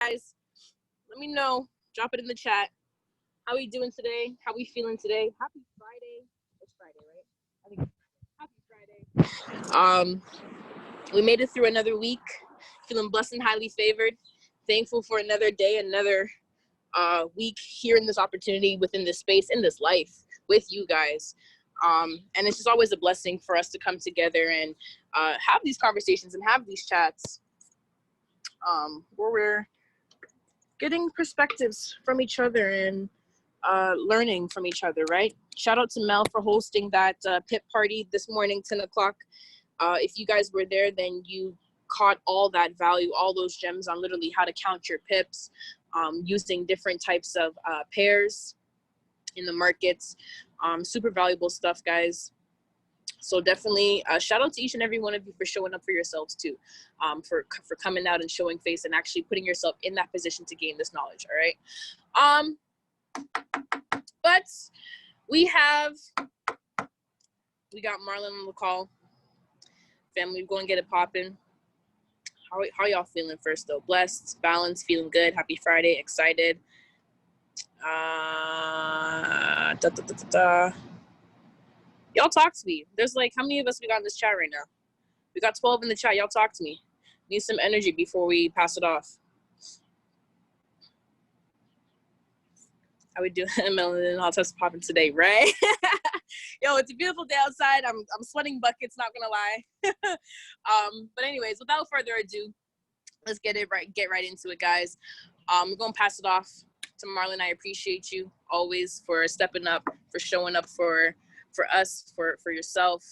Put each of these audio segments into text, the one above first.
guys. Let me know. Drop it in the chat. How we doing today? How we feeling today? Happy Friday. It's Friday, right? I think it's Friday. Happy Friday. We made it through another week. Feeling blessed and highly favored. Thankful for another day, another week here in this opportunity, within this space, in this life with you guys. And it's just always a blessing for us to come together and have these conversations and have these chats where we're getting perspectives from each other and learning from each other, right? Shout out to Mel for hosting that pip party this morning, 10 o'clock. If you guys were there, then you caught all that value, all those gems on literally how to count your pips, using different types of pairs in the markets. Super valuable stuff, guys. So definitely shout out to each and every one of you for showing up for yourselves too, for coming out and showing face and actually putting yourself in that position to gain this knowledge. All right. But we got Marlon on the call. Family, go and get it popping. How y'all feeling first though? Blessed, balanced, feeling good. Happy Friday, excited. Y'all talk to me. There's like, how many of us we got in this chat right now? We got 12 in the chat. Y'all talk to me. Need some energy before we pass it off. How we doing? Melanin and all test popping today, right? Yo, it's a beautiful day outside. I'm sweating buckets, not gonna lie. But anyways, without further ado, let's get right into it, guys. We're gonna pass it off to Marlon. I appreciate you always for stepping up, for showing up for us, for yourself,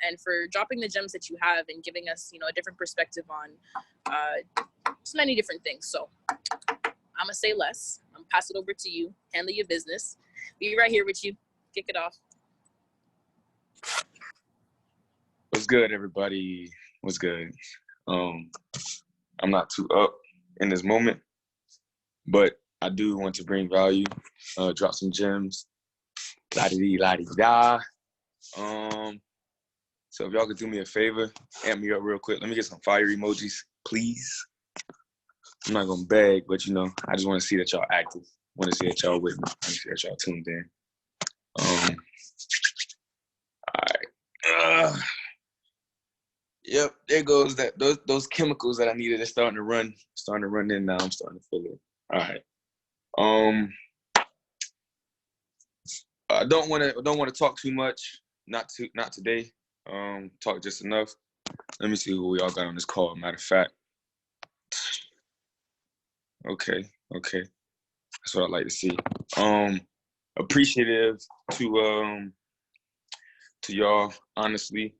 and for dropping the gems that you have and giving us, a different perspective on so many different things. So I'm gonna say less. I'm gonna pass it over to you. Handle your business. Be right here with you. Kick it off. What's good, everybody? What's good? I'm not too up in this moment, but I do want to bring value, drop some gems, la-di-da. So if y'all could do me a favor, amp me up real quick. Let me get some fire emojis, please. I'm not gonna beg, but I just want to see that y'all active. I want to see that y'all with me. I want to see that y'all tuned in. All right. Yep, there goes that those chemicals that I needed. They're starting to run in now. I'm starting to feel it. All right. I don't want to talk too much. Not today. Talk just enough. Let me see who we all got on this call. Matter of fact. Okay. That's what I like to see. Appreciative to y'all, honestly.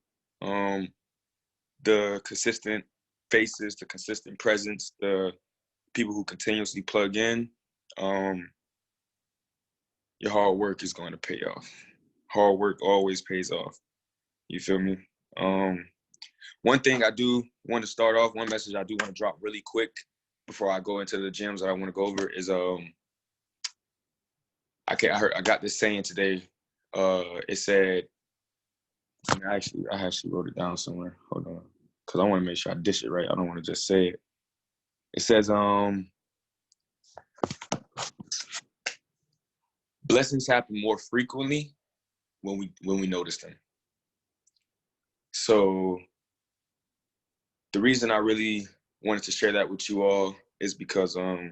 The consistent faces, the consistent presence, the people who continuously plug in. Your hard work is going to pay off. Hard work always pays off. You feel me? One thing I do want to start off, one message I do want to drop really quick before I go into the gems that I want to go over is I got this saying today. It said, I actually wrote it down somewhere. Hold on, because I want to make sure I dish it right. I don't want to just say it. It says, blessings happen more frequently when we notice them. So the reason I really wanted to share that with you all is because for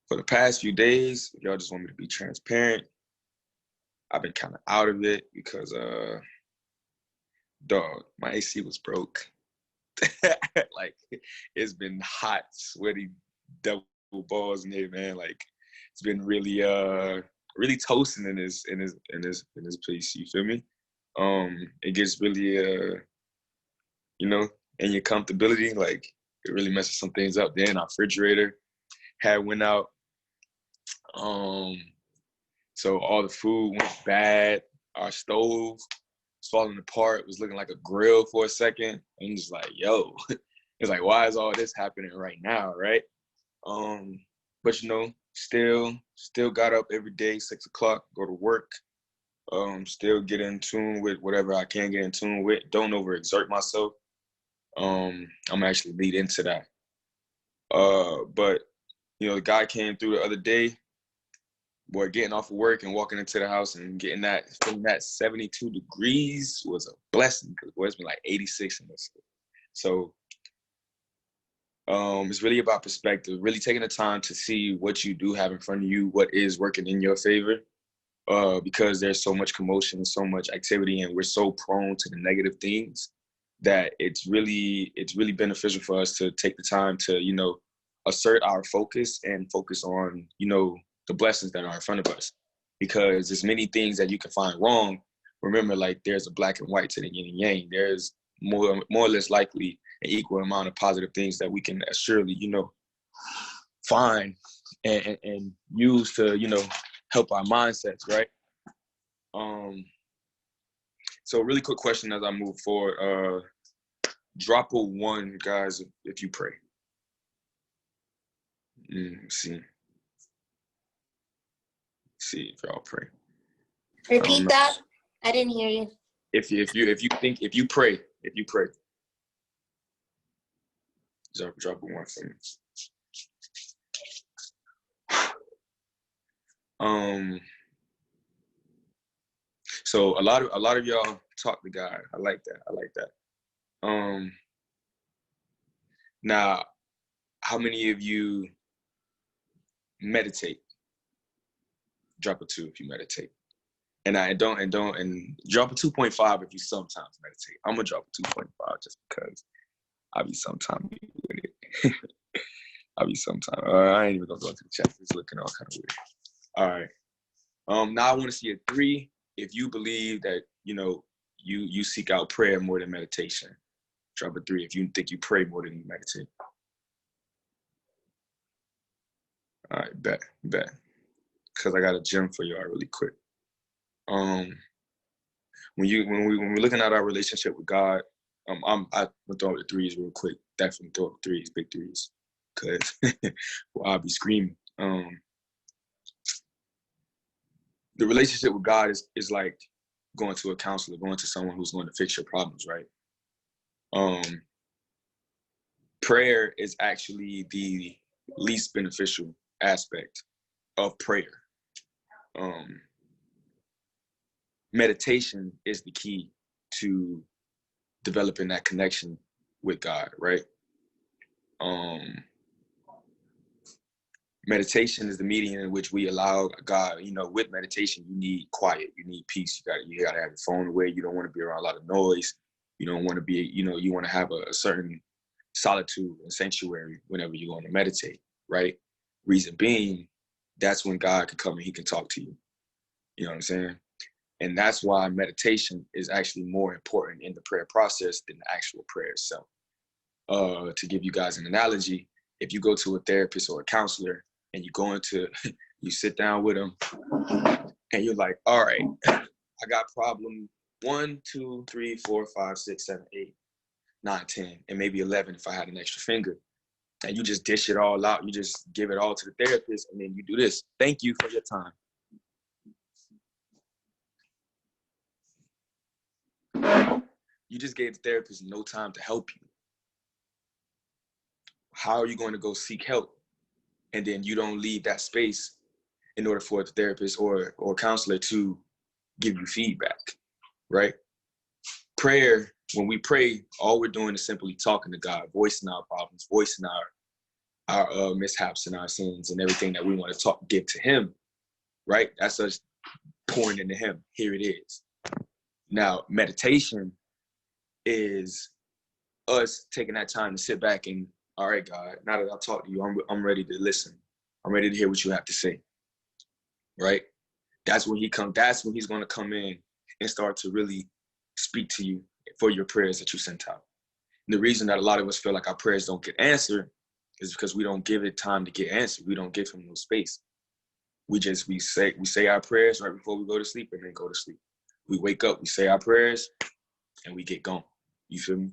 the past few days, if y'all just want me to be transparent, I've been kind of out of it because dog, my AC was broke. Like, it's been hot, sweaty, double balls in here, man. Like, it's been really toasting in this place. You feel me? It gets really in your comfortability. Like, it really messes some things up. Then our refrigerator went out. So all the food went bad. Our stove was falling apart. It was looking like a grill for a second. And just like, yo, it's like, why is all this happening right now, right? But still got up every day, 6 o'clock, go to work. Still get in tune with whatever I can get in tune with. Don't overexert myself. I'm actually lead into that. But the guy came through the other day, boy, getting off of work and walking into the house and feeling that 72 degrees was a blessing, because it's been like 86 in this. So it's really about perspective, really taking the time to see what you do have in front of you, what is working in your favor, because there's so much commotion, so much activity, and we're so prone to the negative things that it's really beneficial for us to take the time to, assert our focus and focus on, the blessings that are in front of us. Because there's many things that you can find wrong. Remember, like, there's a black and white to the yin and yang. There's more or less likely an equal amount of positive things that we can surely, find and use to, help our mindsets, right? So really quick question as I move forward. Drop a one, guys, if you pray. See if y'all pray. Repeat that. I didn't hear you. If you pray. Drop a one for me. So a lot of y'all talk to God. I like that. Now, how many of you meditate? Drop a 2 if you meditate. And drop a 2.5 if you sometimes meditate. I'm gonna drop a 2.5 just because I be sometime with it. I ain't even gonna go into the chat. It's looking all kind of weird. All right. Now I want to see a 3 if you believe that you seek out prayer more than meditation. Drop a 3 if you think you pray more than you meditate. All right, bet. Because I got a gem for y'all really quick. When we're looking at our relationship with God, I'm gonna throw up the 3s real quick. Definitely throw up 3s, big 3s, because I'll be screaming. The relationship with God is like going to a counselor, going to someone who's going to fix your problems, right? Prayer is actually the least beneficial aspect of prayer. Meditation is the key to developing that connection with God, right? Meditation is the medium in which we allow God, with meditation, you need quiet, you need peace. You gotta have your phone away. You don't want to be around a lot of noise. You don't want to be, you want to have a certain solitude and sanctuary whenever you're going to meditate, right? Reason being, that's when God can come and he can talk to you. You know what I'm saying? And that's why meditation is actually more important in the prayer process than the actual prayer itself. To give you guys an analogy, if you go to a therapist or a counselor and you sit down with them and you're like, all right, I got problem 1, 2, 3, 4, 5, 6, 7, 8, 9, 10, and maybe 11 if I had an extra finger. And you just dish it all out. You just give it all to the therapist, and then you do this. Thank you for your time. You just gave the therapist no time to help you. How are you going to go seek help? And then you don't leave that space in order for the therapist or counselor to give you feedback, right? Prayer, when we pray, all we're doing is simply talking to God, voicing our problems, voicing our mishaps and our sins and everything that we want to give to him, right? That's us pouring into him. Here it is. Now, meditation is us taking that time to sit back and, all right, God, now that I talk to you, I'm ready to listen. I'm ready to hear what you have to say, right? That's when he's going to come in and start to really speak to you for your prayers that you sent out. And the reason that a lot of us feel like our prayers don't get answered is because we don't give it time to get answered. We don't give him no space. We say our prayers right before we go to sleep and then go to sleep. We wake up, we say our prayers, and we get gone. You feel me?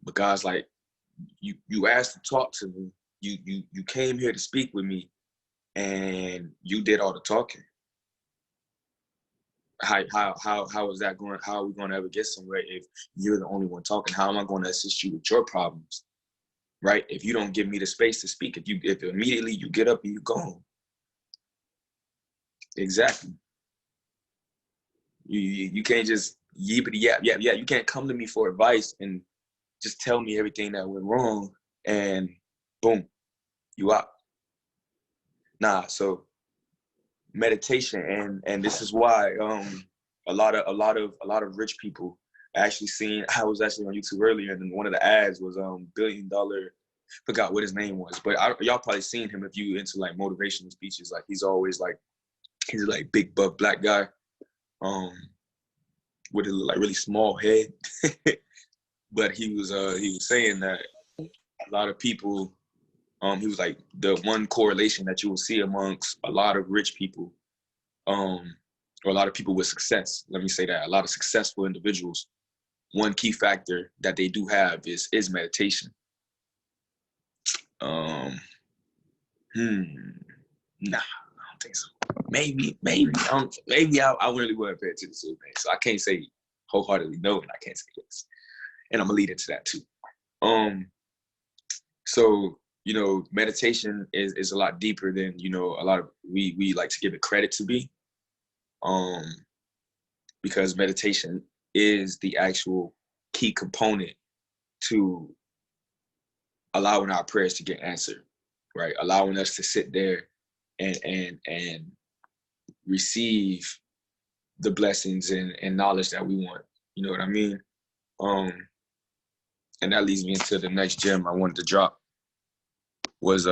But God's like, you asked to talk to me. You came here to speak with me, and you did all the talking. How is that going? How are we going to ever get somewhere if you're the only one talking? How am I going to assist you with your problems? right? If you don't give me the space to speak, if immediately you get up and you go home. Exactly. You can't just yippity yap. You can't come to me for advice and just tell me everything that went wrong and boom, you out. Nah, so meditation and this is why a lot of rich people actually seen. I was actually on YouTube earlier and one of the ads was $1 billion, forgot what his name was, but y'all probably seen him if you into like motivational speeches. Like he's always like, he's like big buff black guy with a like really small head. But he was saying that a lot of people, he was like, the one correlation that you will see amongst a lot of rich people, or a lot of people with success, let me say that, a lot of successful individuals, one key factor that they do have is meditation. Nah, I don't think so. Maybe I really wouldn't pay attention to it, so I can't say wholeheartedly no, and I can't say yes, and I'm gonna lead into that too. So you know, meditation is a lot deeper than, you know, a lot of we like to give it credit to be, because meditation is the actual key component to allowing our prayers to get answered, right? Allowing us to sit there and receive the blessings and knowledge that we want. You know what I mean? And that leads me into the next gem I wanted to drop was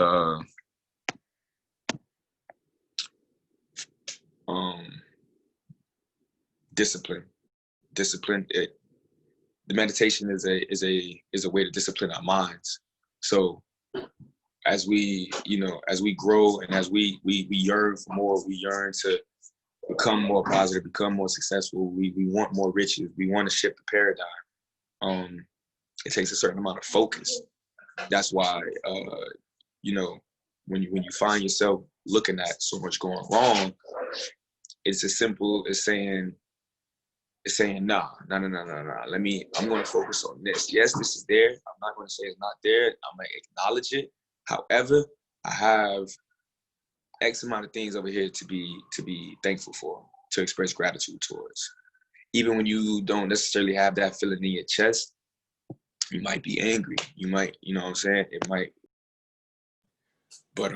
discipline. The meditation is a way to discipline our minds. So as we, you know, as we grow and as we yearn for more, we yearn to become more positive, become more successful. We want more riches. We want to shift the paradigm. It takes a certain amount of focus. That's why, you know, when you find yourself looking at so much going wrong, it's as simple as saying, nah. I'm going to focus on this. Yes, this is there. I'm not going to say it's not there. I'm going to acknowledge it. However, I have X amount of things over here to be thankful for, to express gratitude towards. Even when you don't necessarily have that feeling in your chest, you might be angry. You might, you know what I'm saying? It might, but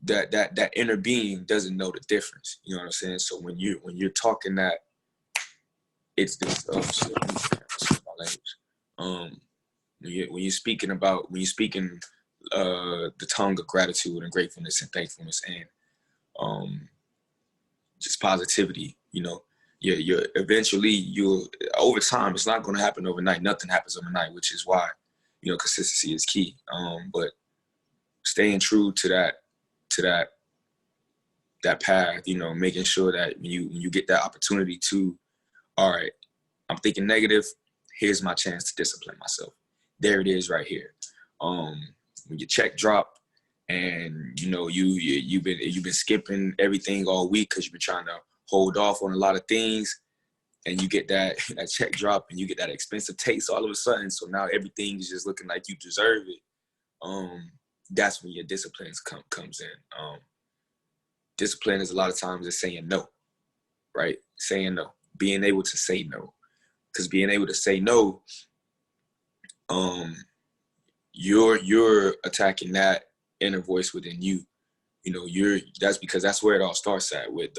that inner being doesn't know the difference. You know what I'm saying? So when you're talking that, it's this my language. When you're speaking the tongue of gratitude and gratefulness and thankfulness and just positivity, you know, you're eventually over time, it's not going to happen overnight. Nothing happens overnight, which is why, you know, consistency is key. But staying true to that path, you know, making sure that when you get that opportunity to, all right, I'm thinking negative, here's my chance to discipline myself. There it is right here. When your check drop and, you know, you've been skipping everything all week because you've been trying to hold off on a lot of things, and you get that check drop and you get that expensive taste all of a sudden. So now everything is just looking like you deserve it. That's when your discipline comes in. Discipline is a lot of times is saying no, right? Saying no, being able to say no, because being able to say no, you're attacking that inner voice within you. You know, that's because that's where it all starts at. With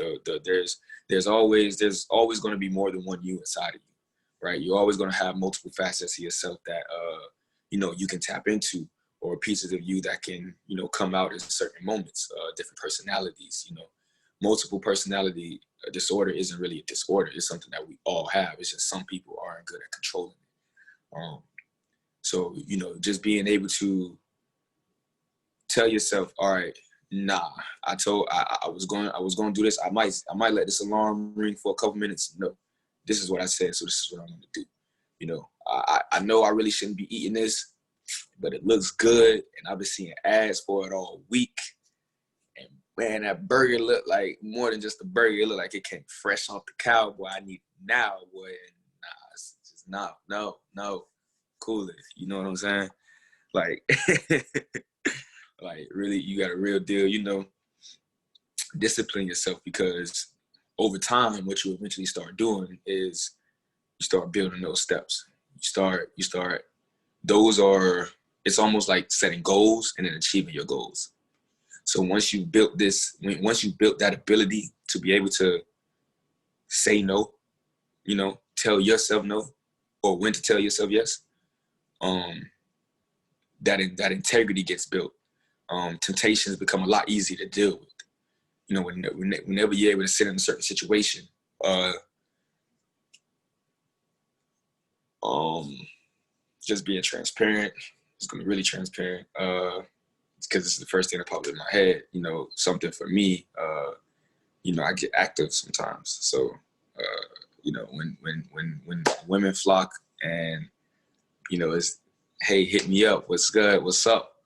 there's always going to be more than one you inside of you, right? You're always going to have multiple facets of yourself that you know, you can tap into, or pieces of you that can, you know, come out in certain moments. Different personalities, you know, multiple personality disorder isn't really a disorder. It's something that we all have. It's just some people aren't good at controlling it. So, you know, just being able to tell yourself, all right, nah, I was going to do this. I might let this alarm ring for a couple minutes. No, this is what I said, so this is what I'm going to do. You know, I know I really shouldn't be eating this, but it looks good, and I've been seeing ads for it all week. And man, that burger looked like more than just a burger. It looked like it came fresh off the cow. Boy, I need it now, boy. And nah, No, cool it. You know what I'm saying? Like, like really, you got a real deal, you know, discipline yourself, because over time, what you eventually start doing is you start building those steps. You start, those are, it's almost like setting goals and then achieving your goals. So once you built that ability to be able to say no, you know, tell yourself no, or when to tell yourself yes, that integrity gets built. Temptations become a lot easier to deal with. You know, whenever you're able to sit in a certain situation, just being transparent, it's gonna be really transparent, because it's the first thing that popped in my head. You know, something for me, you know, I get active sometimes. So, you know, when women flock and, you know, it's, hey, hit me up, what's good, what's up?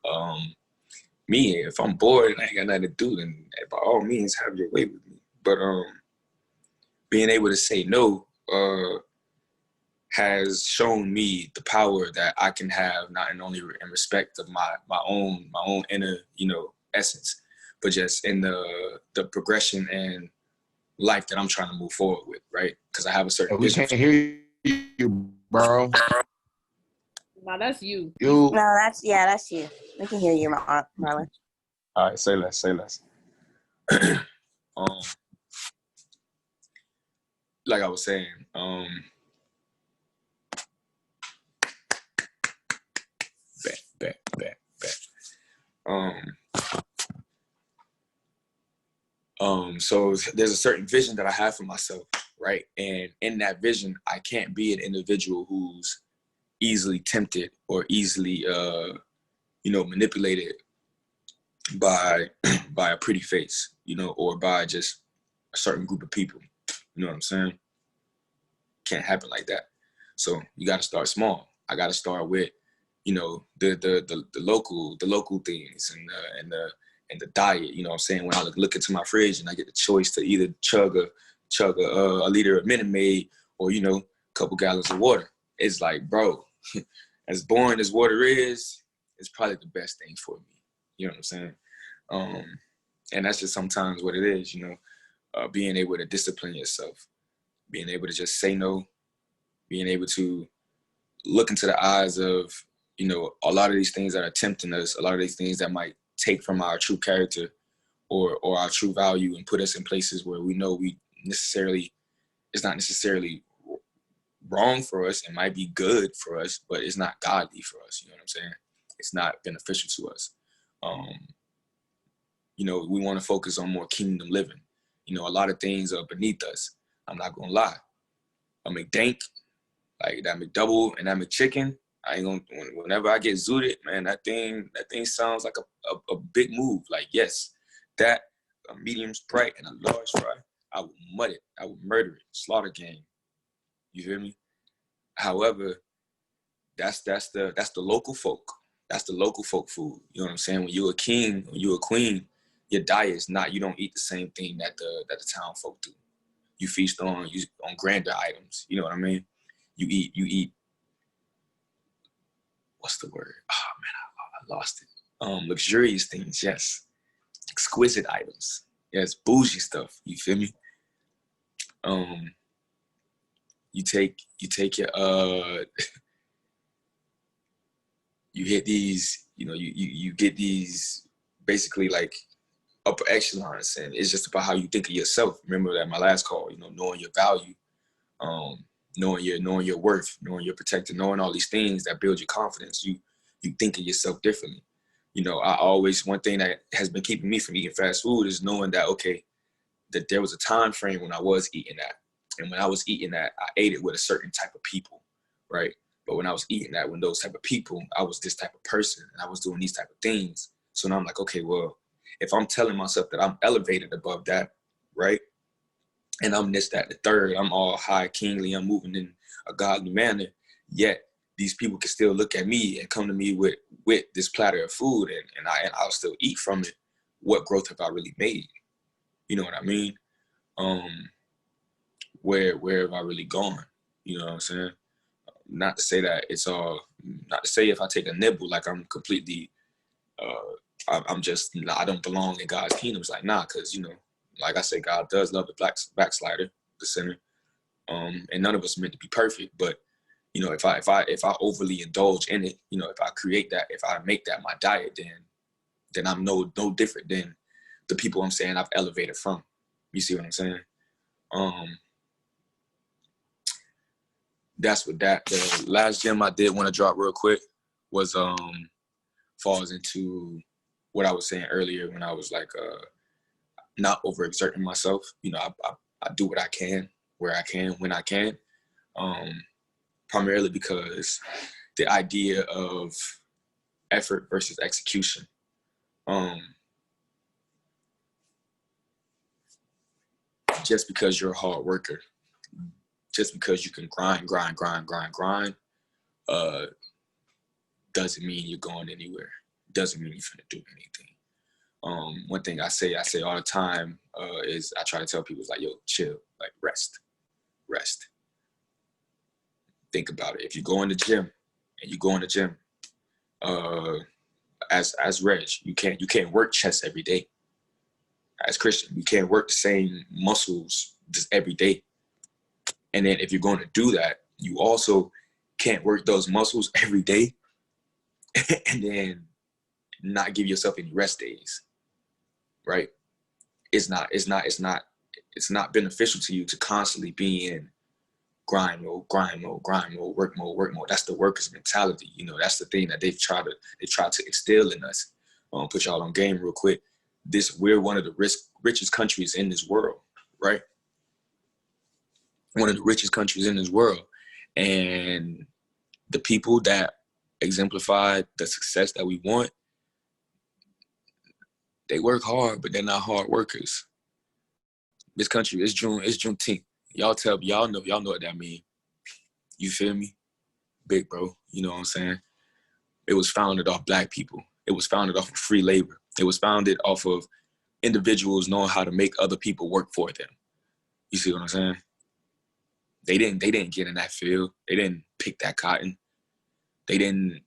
Me, if I'm bored and I ain't got nothing to do, then by all means, have your way with me. But being able to say no has shown me the power that I can have, not only in respect of my own inner, you know, essence, but just in the progression and life that I'm trying to move forward with, right? Because I have a certain We vision. can't hear you, bro. Nah, that's you. No, that's you. We can hear you, Marlon. All right, say less. Like I was saying, back. So there's a certain vision that I have for myself, right? And in that vision, I can't be an individual who's easily tempted or easily, you know, manipulated by a pretty face, you know, or by just a certain group of people. You know what I'm saying? Can't happen like that. So you got to start small. I got to start with, you know, the local things and the diet. You know what I'm saying? When I look into my fridge and I get the choice to either chug a liter of Minute Maid or, you know, a couple gallons of water, it's like, bro, as boring as water is, it's probably the best thing for me. You know what I'm saying? And that's just sometimes what it is, you know, being able to discipline yourself, being able to just say no, being able to look into the eyes of, you know, a lot of these things that are tempting us, a lot of these things that might take from our true character or our true value and put us in places where we know it's not necessarily wrong for us. It might be good for us, but it's not godly for us. You know what I'm saying? It's not beneficial to us. You know, we want to focus on more kingdom living. You know, a lot of things are beneath us. I'm not gonna lie. A McDank, like that McDouble and that McChicken, I ain't gonna. Whenever I get zooted, man, that thing sounds like a big move. Like, yes, that a medium Sprite and a large fry, I would mud it. I would murder it. Slaughter gang. You feel me? However, that's the local folk. That's the local folk food. You know what I'm saying? When you're a king, when you're a queen, your diet is not. You don't eat the same thing that the town folk do. You feast on grander items. You know what I mean? You eat. What's the word? Oh man, I lost it. Luxurious things, yes. Exquisite items, yes. Bougie stuff. You feel me? You take your you hit these. You know, you get these basically like upper echelons, and it's just about how you think of yourself. Remember that my last call. You know, knowing your value. Knowing your worth, knowing your protector, knowing all these things that build your confidence, you think of yourself differently. You know, one thing that has been keeping me from eating fast food is knowing that, okay, that there was a time frame when I was eating that. And when I was eating that, I ate it with a certain type of people, right? But when I was eating that, when those type of people, I was this type of person and I was doing these type of things. So now I'm like, okay, well, if I'm telling myself that I'm elevated above that, right? And I'm this, that, the third, I'm all high, kingly, I'm moving in a godly manner, yet these people can still look at me and come to me with this platter of food and I'll still eat from it. What growth have I really made? You know what I mean? Where have I really gone? You know what I'm saying? not to say that it's all, not to say if I take a nibble, like I'm completely, I'm just, I don't belong in God's kingdom. It's like, nah, because, you know, like I said, God does love the backslider, the sinner. And none of us are meant to be perfect, but you know, if I overly indulge in it, you know, if I create that, if I make that my diet, then I'm no different than the people I'm saying I've elevated from. You see what I'm saying? That's what that. The last gem I did want to drop real quick was falls into what I was saying earlier when I was like not overexerting myself. You know, I do what I can, where I can, when I can. Primarily because the idea of effort versus execution. Just because you're a hard worker, just because you can grind, doesn't mean you're going anywhere. Doesn't mean you're finna do anything. One thing I say all the time is I try to tell people is like, yo, chill, like rest. Think about it. If you go in the gym and you go in the gym, as Reg, you can't work chest every day. As Christian, you can't work the same muscles just every day. And then if you're going to do that, you also can't work those muscles every day and then not give yourself any rest days, right? It's not beneficial to you to constantly be in grind mode, work mode. That's the worker's mentality. You know, that's the thing that they've tried to instill in us. Put y'all on game real quick. We're one of the richest countries in this world, right? One of the richest countries in this world. And the people that exemplify the success that we want, they work hard, but they're not hard workers. This country, it's Juneteenth. Y'all know what that means. You feel me? Big bro, you know what I'm saying? It was founded off Black people. It was founded off of free labor. It was founded off of individuals knowing how to make other people work for them. You see what I'm saying? They didn't get in that field. They didn't pick that cotton. They didn't,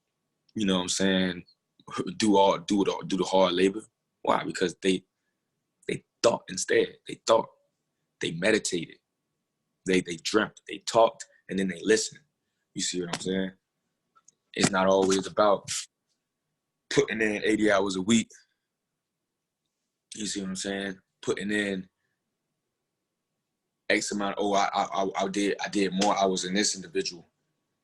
you know what I'm saying, do the hard labor. Why? Because they thought instead. They thought. They meditated. They dreamt. They talked, and then they listened. You see what I'm saying? It's not always about putting in 80 hours a week. You see what I'm saying? Putting in X amount. Oh, I did more hours than this individual.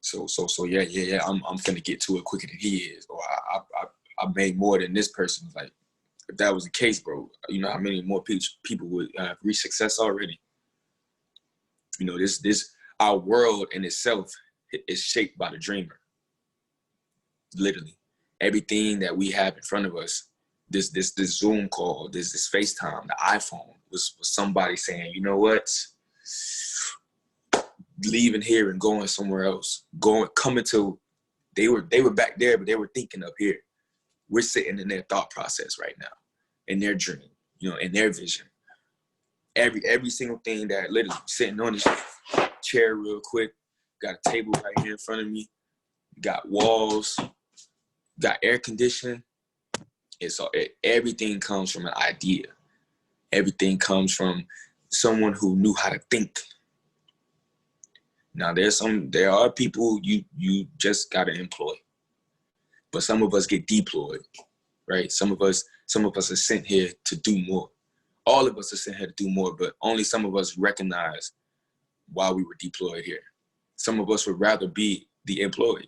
So yeah. I'm finna get to it quicker than he is. Or I made more than this person. Like, if that was the case, bro, you know how many more people would reach success already? You know, this our world in itself is shaped by the dreamer. Literally, everything that we have in front of us, this Zoom call, this FaceTime, the iPhone, was somebody saying, you know what, leaving here and going somewhere else, coming to. They were back there, but they were thinking up here. We're sitting in their thought process right now, in their dream, you know, in their vision. Every single thing that literally sitting on this chair real quick, got a table right here in front of me, got walls, got air conditioning. Everything comes from an idea. Everything comes from someone who knew how to think. Now there are people you just gotta employ. But some of us get deployed, right? Some of us are sent here to do more. All of us are sent here to do more, but only some of us recognize why we were deployed here. Some of us would rather be the employed.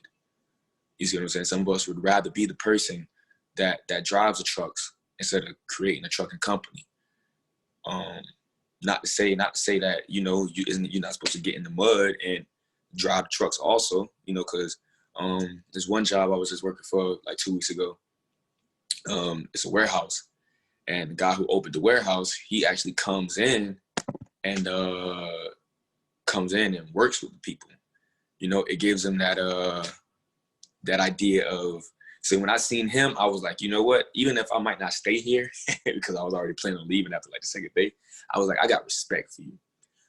You see what I'm saying? Some of us would rather be the person that drives the trucks instead of creating a trucking company. Not to say that, you know, you're not supposed to get in the mud and drive trucks also, you know, because there's one job I was just working for like 2 weeks ago. It's a warehouse, and the guy who opened the warehouse, he actually comes in and works with the people. You know, it gives him that idea of. So when I seen him, I was like, you know what? Even if I might not stay here, because I was already planning on leaving after like the second day, I was like, I got respect for you.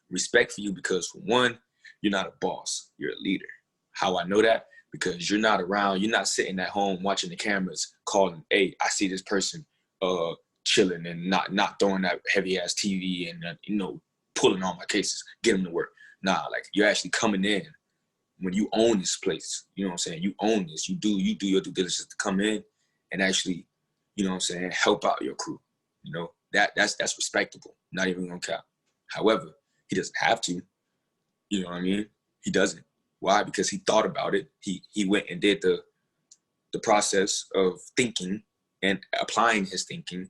Respect for you because, for one, you're not a boss, you're a leader. How I know that? Because you're not around, you're not sitting at home watching the cameras calling, hey, I see this person chilling and not throwing that heavy ass TV and pulling on my cases, get them to work. Nah, like you're actually coming in when you own this place. You know what I'm saying? You own this. You do your due diligence to come in and actually, you know what I'm saying, help out your crew. You know, that's respectable. Not even gonna count. However, he doesn't have to. You know what I mean? He doesn't. Why? Because he thought about it. He went and did the process of thinking and applying his thinking,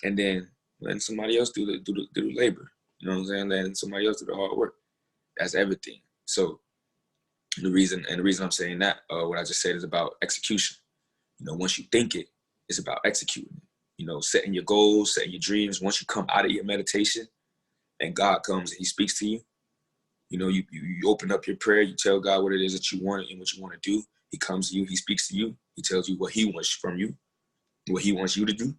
and then letting somebody else do the labor. You know what I'm saying? Letting somebody else do the hard work. That's everything. So the reason I'm saying that, what I just said, is about execution. You know, once you think it, it's about executing it. You know, setting your goals, setting your dreams. Once you come out of your meditation and God comes and he speaks to you, you know, you open up your prayer, you tell God what it is that you want and what you want to do. He comes to you, he speaks to you, he tells you what he wants from you, what he wants you to do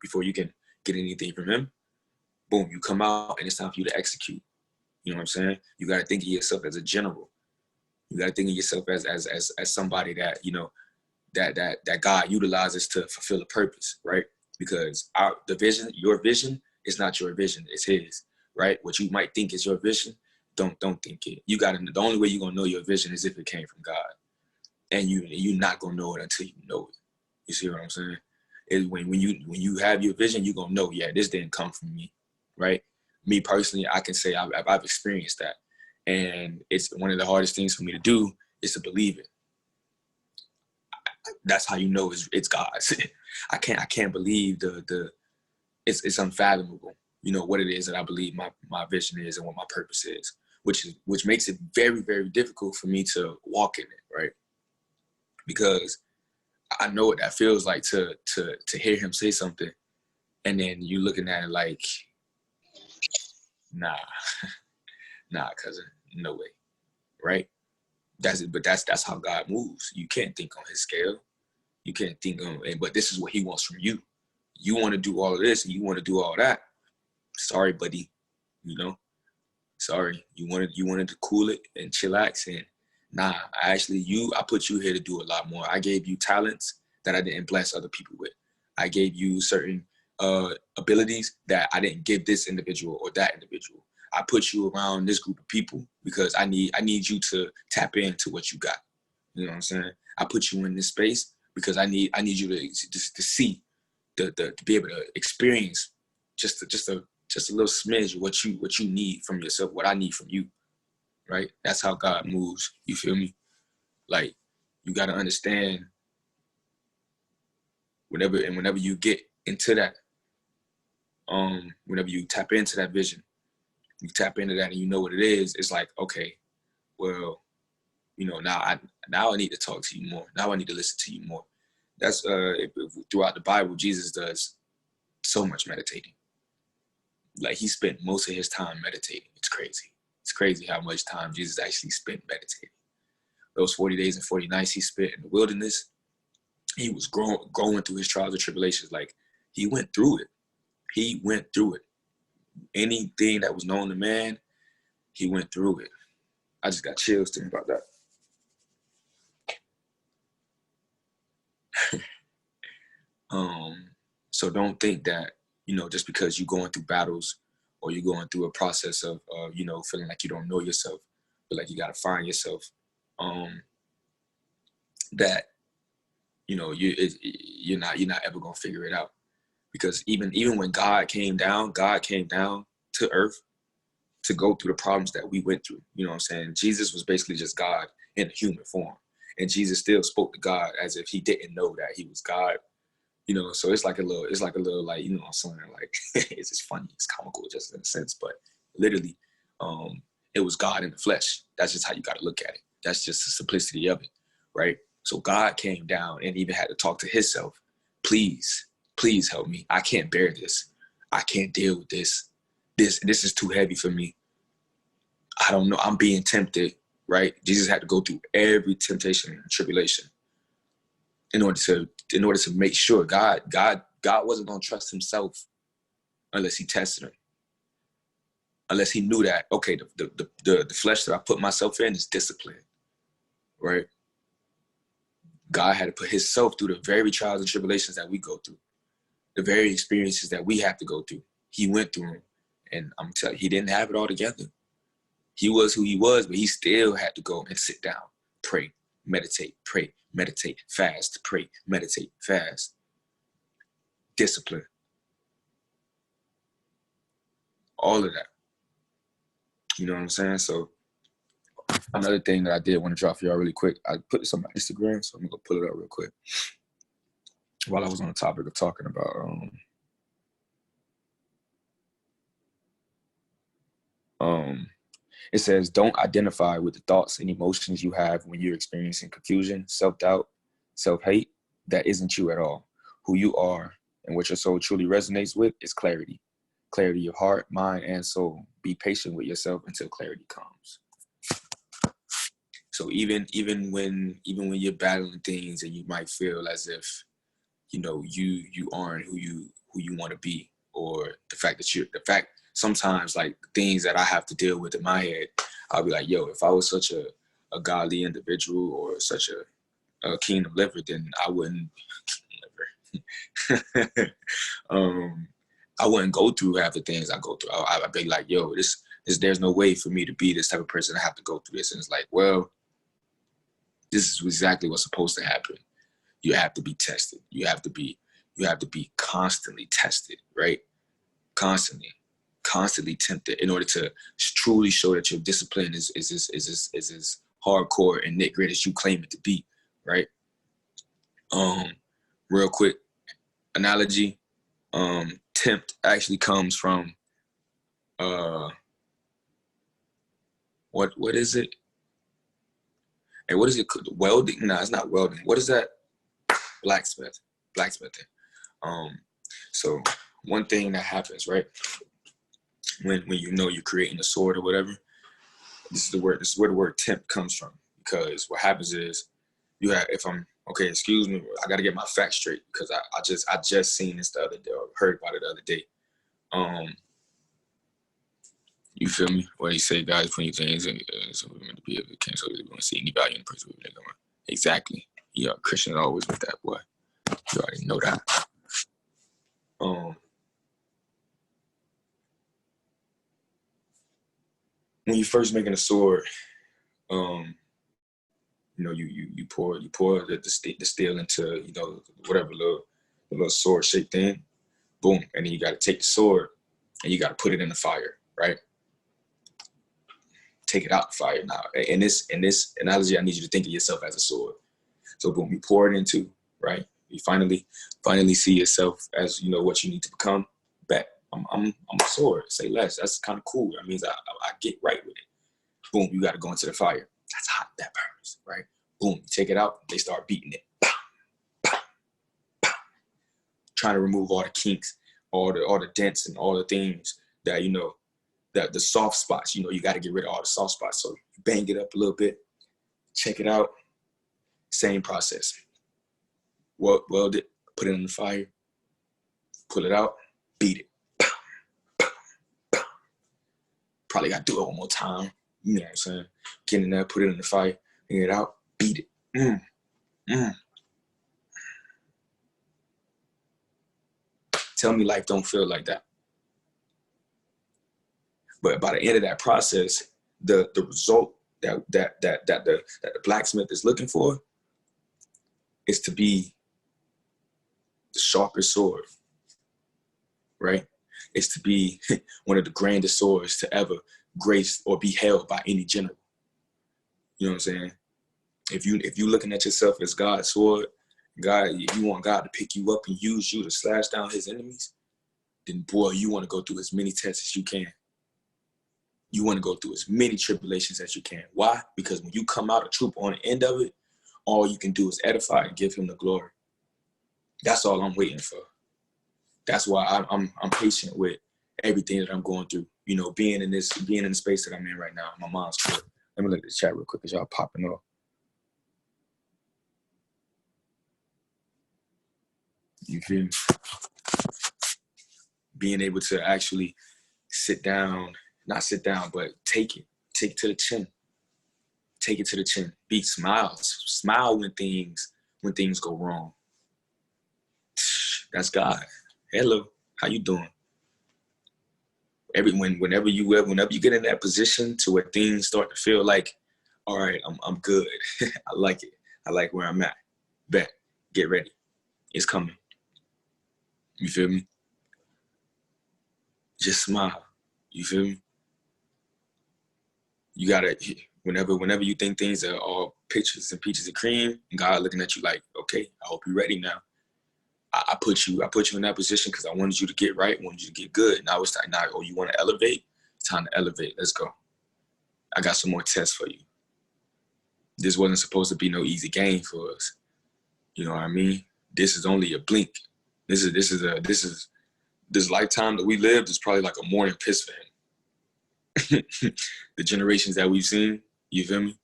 before you can get anything from him. Boom, you come out and it's time for you to execute. You know what I'm saying? You got to think of yourself as a general. You got to think of yourself as somebody that, you know, that God utilizes to fulfill a purpose, right? Because your vision is not your vision, it's his, right? What you might think is your vision, don't think it. The only way you're gonna know your vision is if it came from God. And you're not gonna know it until you know it. You see what I'm saying? Is when you have your vision, you're gonna know, yeah, this didn't come from me, right? Me personally, I can say I've experienced that. And it's one of the hardest things for me to do is to believe it. That's how you know it's God's. I can't believe it's unfathomable, you know, what it is that I believe my vision is and what my purpose is, which makes it very, very difficult for me to walk in it, right? Because I know what that feels like to hear him say something and then you looking at it like, nah, cousin, no way, right? That's how God moves. You can't think on his scale. You can't think on, but this is what he wants from you. You want to do all of this and you want to do all that. Sorry, buddy. You know, sorry. You wanted to cool it and chillax, and nah. I put you here to do a lot more. I gave you talents that I didn't bless other people with. I gave you certain abilities that I didn't give this individual or that individual. I put you around this group of people because I need you to tap into what you got. You know what I'm saying? I put you in this space because I need you to see, to be able to experience just a little smidge of what you need from yourself, what I need from you, right? That's how God moves. You feel me? Like, you got to understand, whenever you get into that, whenever you tap into that vision, you tap into that and you know what it is, it's like, okay, well, you know, now I need to talk to you more. Now I need to listen to you more. That's throughout the Bible, Jesus does so much meditating. Like, he spent most of his time meditating. It's crazy. It's crazy how much time Jesus actually spent meditating. Those 40 days and 40 nights he spent in the wilderness, he was going through his trials and tribulations. Like, he went through it. He went through it. Anything that was known to man, he went through it. I just got chills thinking about that. So don't think that, you know, just because you're going through battles or you're going through a process of, you know, feeling like you don't know yourself, but like you got to find yourself, that, you know, you're not ever going to figure it out. Because even when God came down to earth to go through the problems that we went through. You know what I'm saying? Jesus was basically just God in human form. And Jesus still spoke to God as if he didn't know that he was God. You know, so it's like a little like, you know, something like, it's just funny, it's comical just in a sense, but literally, it was God in the flesh. That's just how you got to look at it. That's just the simplicity of it, right? So God came down and even had to talk to himself. Please help me. I can't bear this. I can't deal with this. This is too heavy for me. I don't know. I'm being tempted, right? Jesus had to go through every temptation and tribulation in order to make sure God wasn't going to trust himself unless he tested him. Unless he knew that, okay, the flesh that I put myself in is disciplined, right? God had to put himself through the very trials and tribulations that we go through, the very experiences that we have to go through. He went through them. And I'm telling you, he didn't have it all together. He was who he was, but he still had to go and sit down, pray, meditate, fast, pray, meditate, fast. Discipline. All of that. You know what I'm saying? So another thing that I did want to drop for y'all really quick, I put this on my Instagram, so I'm going to pull it up real quick. While I was on the topic of talking about it says, don't identify with the thoughts and emotions you have when you're experiencing confusion, self-doubt, self-hate. That isn't you at all. Who you are and what your soul truly resonates with is clarity. Clarity of heart, mind, and soul. Be patient with yourself until clarity comes. So even when you're battling things and you might feel as if, you know, you aren't who you want to be, or the fact sometimes like things that I have to deal with in my head, I'll be like, yo, if I was such a godly individual or such a kingdom liver, then I wouldn't I wouldn't go through half the things I go through. I'd be like, yo, this there's no way for me to be this type of person. I have to go through this. And it's like, well, this is exactly what's supposed to happen. You have to be tested. You have to be constantly tested, right? Constantly tempted in order to truly show that your discipline is as hardcore and knit grit as you claim it to be, right? Real quick analogy, tempt actually comes from what is it? And what is it? Welding? No, it's not welding. What is that? Blacksmithing. So one thing that happens, right? When you know you're creating a sword or whatever, this is where the word tempt comes from. Because what happens is excuse me, I gotta get my facts straight because I just seen this the other day, or heard about it the other day. You feel me? What he say, guys, putting things in so we're meant to be able to cancel. We want to see any value in the person. Exactly. Yeah, Christian always with that, boy. You already know that. When you first making a sword, you know, you pour the steel into, you know, whatever little sword shaped thing, boom, and then you got to take the sword and you got to put it in the fire, right? Take it out the fire. Now, in this analogy, I need you to think of yourself as a sword. So boom, you pour it into, right? You finally see yourself as, you know, what you need to become. Bet I'm a sword. Say less. That's kind of cool. That means I get right with it. Boom, you got to go into the fire. That's hot. That burns, right? Boom, you take it out. They start beating it. Pow, pow, pow. Trying to remove all the kinks, all the dents, and all the things that, you know, the soft spots. You know, you got to get rid of all the soft spots. So you bang it up a little bit. Check it out. Same process. Weld it. Put it in the fire. Pull it out. Beat it. Pow, pow, pow. Probably got to do it one more time. You know what I'm saying? Get in there, put it in the fire, bring it out, beat it. Tell me life don't feel like that. But by the end of that process, the result that the blacksmith is looking for is to be the sharpest sword, right? It's to be one of the grandest swords to ever grace or be held by any general. You know what I'm saying? If you looking at yourself as God's sword, you want God to pick you up and use you to slash down his enemies, then boy, you want to go through as many tests as you can. You want to go through as many tribulations as you can. Why? Because when you come out a trooper on the end of it, all you can do is edify and give him the glory. That's all I'm waiting for. That's why I'm patient with everything that I'm going through. You know, being in the space that I'm in right now. My mom's crib. Let me look at the chat real quick because y'all popping off. You feel me? Being able to actually not sit down, but take it to the chin. Take it to the chin. Smile when things go wrong. That's God. Hello, how you doing? Whenever you get in that position to where things start to feel like, all right, I'm good. I like it. I like where I'm at. Bet. Get ready. It's coming. You feel me? Just smile. You feel me? You gotta, whenever you think things are all pictures and peaches and cream, God looking at you like, okay, I hope you're ready now. I put you in that position because I wanted you to get right, wanted you to get good. Now it's time. Now, oh, you want to elevate? It's time to elevate. Let's go. I got some more tests for you. This wasn't supposed to be no easy game for us. You know what I mean? This is only a blink. This lifetime that we lived is probably like a morning piss for him. The generations that we've seen, you feel me?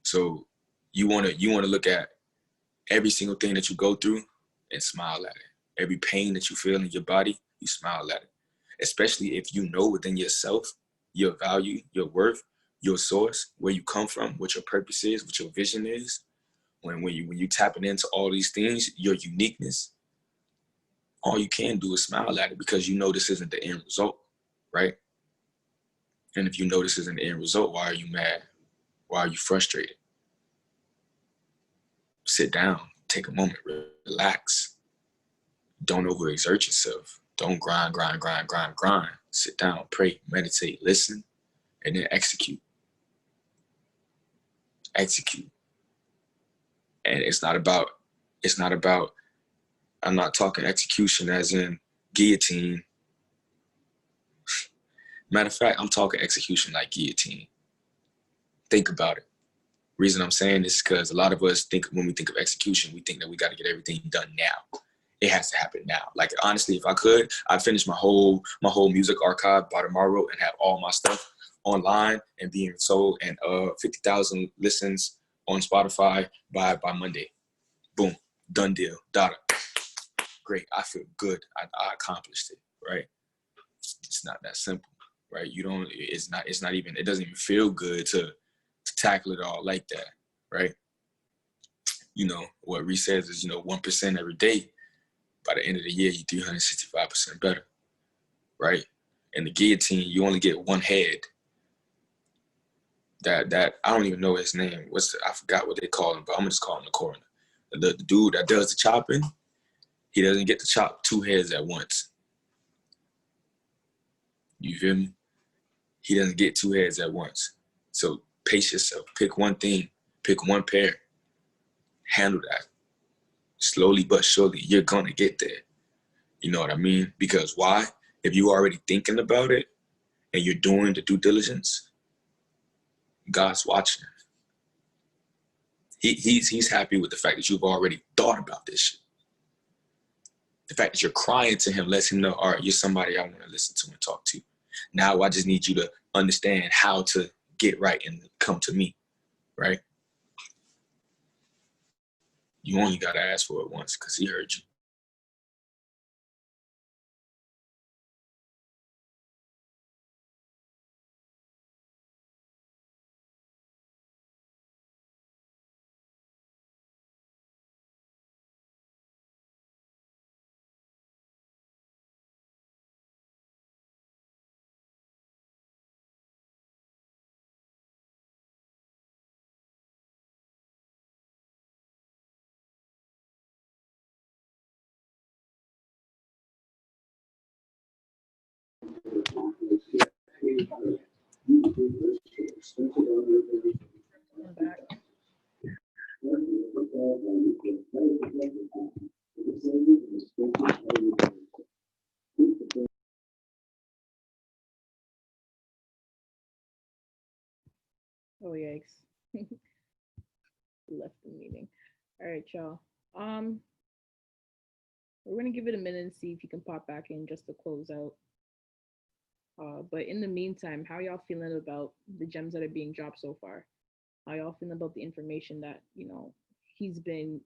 So you wanna look at every single thing that you go through and smile at it. Every pain that you feel in your body, you smile at it. Especially if you know within yourself, your value, your worth, your source, where you come from, what your purpose is, what your vision is. When you tapping into all these things, your uniqueness, all you can do is smile at it because you know this isn't the end result, right? And if you know this isn't the end result, why are you mad? Why are you frustrated? Sit down, take a moment, relax. Don't overexert yourself. Don't grind. Sit down, pray, meditate, listen, and then execute. Execute. And it's not about, I'm not talking execution as in guillotine. Matter of fact, I'm talking execution like guillotine. Think about it. Reason I'm saying this is because a lot of us think when we think of execution, we think that we got to get everything done now. It has to happen now. Like honestly, if I could, I'd finish my whole music archive by tomorrow and have all my stuff online and being sold and 50,000 listens on Spotify by Monday. Boom, done deal, data. Great, I feel good. I accomplished it, right? It's not that simple, right? It doesn't even feel good to tackle it all like that, right? You know, what Reese says is, 1% every day. By the end of the year, you're 365% better, right? In the guillotine, you only get one head. That I don't even know his name. I forgot what they call him, but I'm gonna just call him the coroner. The dude that does the chopping, he doesn't get to chop two heads at once. You feel me? He doesn't get two heads at once. So pace yourself. Pick one thing. Pick one pair. Handle that. Slowly but surely, you're gonna get there. You know what I mean? Because why? If you're already thinking about it and you're doing the due diligence, God's watching. He's happy with the fact that you've already thought about this shit. The fact that you're crying to him lets him know, all right, you're somebody I want to listen to and talk to. Now I just need you to understand how to get right and come to me, right? You only got to ask for it once because he heard you. I'm back. Oh yikes. Left the meeting. All right, y'all. We're gonna give it a minute and see if you can pop back in just to close out. But in the meantime, how y'all feeling about the gems that are being dropped so far? How y'all feeling about the information that he's been?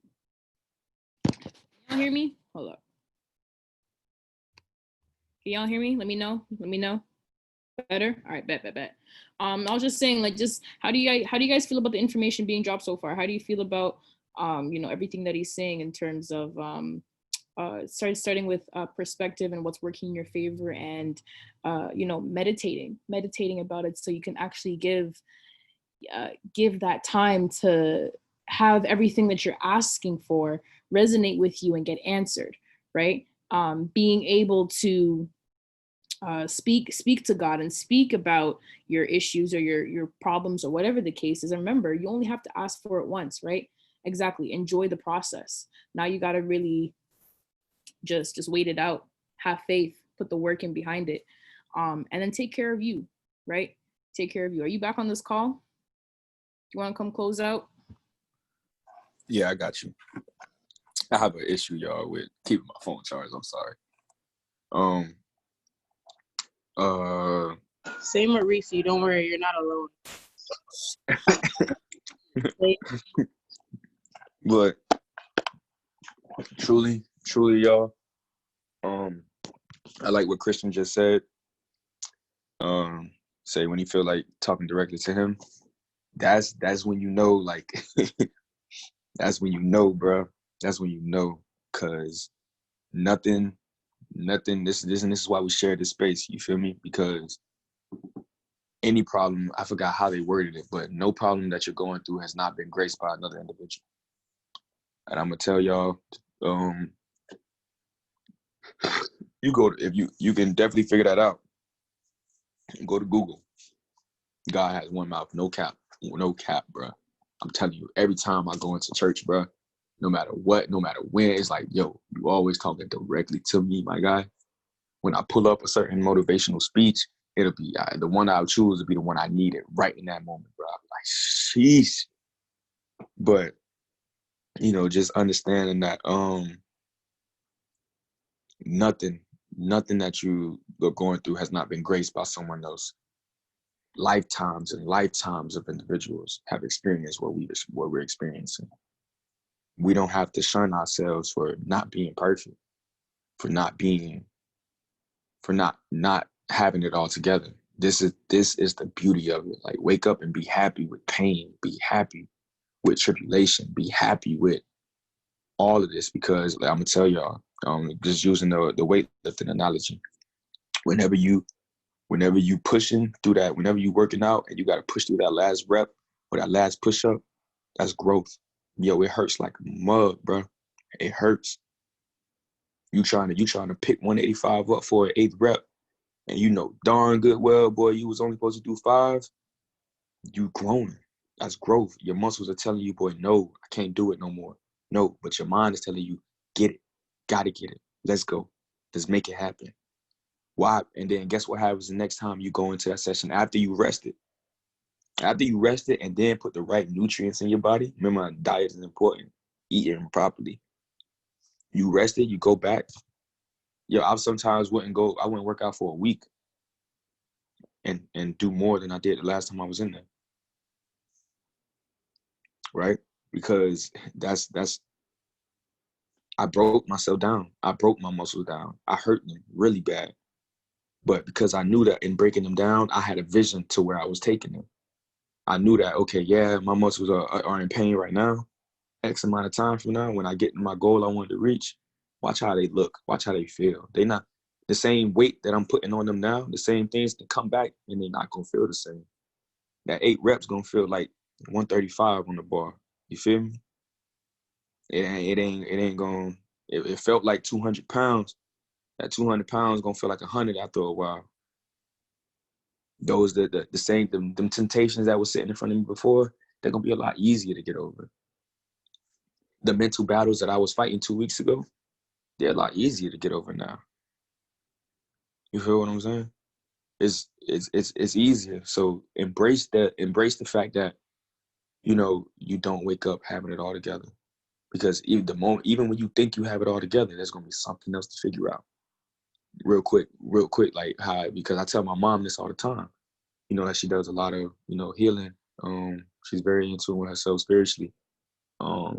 Y'all hear me? Hold up. Can y'all hear me? Let me know. Let me know. Better? All right, bet. I was just saying, like, just how do you guys feel about the information being dropped so far? How do you feel about everything that he's saying in terms of starting with perspective and what's working in your favor, and meditating about it, so you can actually give that time to have everything that you're asking for resonate with you and get answered, right? Being able to speak to God and speak about your issues or your problems or whatever the case is. And remember, you only have to ask for it once, right? Exactly. Enjoy the process. Now you got to really just wait it out, have faith, put the work in behind it, and then take care of you, right? Take care of you. Are you back on this call? Do you want to come close out? Yeah, I got you. I have an issue, y'all, with keeping my phone charged. I'm sorry. Same with Reese. Don't worry, you're not alone. But truly, y'all, I like what Christian just said. Say when you feel like talking directly to him, that's when you know, like, that's when you know, bro. That's when you know, cause nothing. This is why we share this space. You feel me? Because any problem, I forgot how they worded it, but no problem that you're going through has not been graced by another individual. And I'm gonna tell y'all, you go to, if you can definitely figure that out. Go to Google. God has one mouth, no cap, bro. I'm telling you, every time I go into church, bro, no matter what, no matter when, it's like, yo, you always talking directly to me, my guy. When I pull up a certain motivational speech, it'll be the one I'll choose to be the one I needed right in that moment, bro. I'm like, sheesh. But just understanding that nothing that you are going through has not been graced by someone else. Lifetimes and lifetimes of individuals have experienced what we're experiencing. We don't have to shun ourselves for not being perfect, for not having it all together. This is the beauty of it. Like, wake up and be happy with pain, be happy with tribulation, be happy with all of this, because like, I'm gonna tell y'all, just using the weightlifting analogy, whenever you pushing through that, whenever you working out and you got to push through that last rep or that last push up, that's growth. Yo, it hurts like mud, bro. It hurts. You trying to pick 185 up for an 8th rep, and you know darn good well, boy, you was only supposed to do 5. You growing. That's growth. Your muscles are telling you, boy, no, I can't do it no more. No, but your mind is telling you, get it. Gotta get it. Let's go. Let's make it happen. Why? And then guess what happens the next time you go into that session after you rested? After you rested and then put the right nutrients in your body. Remember, diet is important. Eating properly. You rested, you go back. Yo, I sometimes wouldn't work out for a week and do more than I did the last time I was in there. Right? Because that's I broke myself down. I broke my muscles down. I hurt them really bad. But because I knew that in breaking them down, I had a vision to where I was taking them. I knew that, okay, yeah, my muscles are in pain right now. X amount of time from now, when I get to my goal I wanted to reach, watch how they look. Watch how they feel. They're not the same weight that I'm putting on them now. The same things can come back and they're not going to feel the same. That 8 reps going to feel like 135 on the bar. You feel me? It ain't going, it felt like 200 pounds. That 200 pounds going to feel like 100 after a while. Those, the same, them temptations that were sitting in front of me before, they're going to be a lot easier to get over. The mental battles that I was fighting 2 weeks ago, they're a lot easier to get over now. You feel what I'm saying? It's easier. So embrace the fact that, you don't wake up having it all together. Because even when you think you have it all together, there's gonna be something else to figure out. Real quick, like how, because I tell my mom this all the time. That she does a lot of, healing. She's very in tune with herself spiritually. But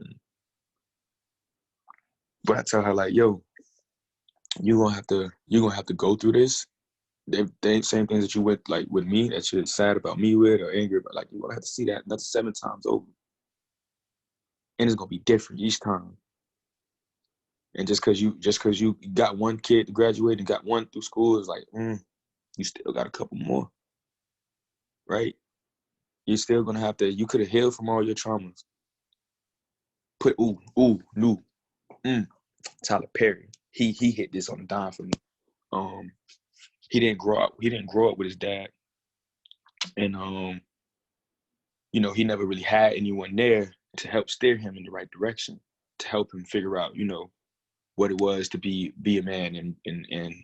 I tell her, like, yo, you're gonna have to go through this, they same things that you went like with me that you're sad about me with or angry about. Like you're gonna have to see that another 7 times over, and it's gonna be different each time. And just cause you got one kid to graduate and got one through school is like, you still got a couple more, right? You're still gonna have to. You could have healed from all your traumas. Tyler Perry. He hit this on the dime for me. He didn't grow up with his dad, and he never really had anyone there to help steer him in the right direction, to help him figure out, what it was to be a man and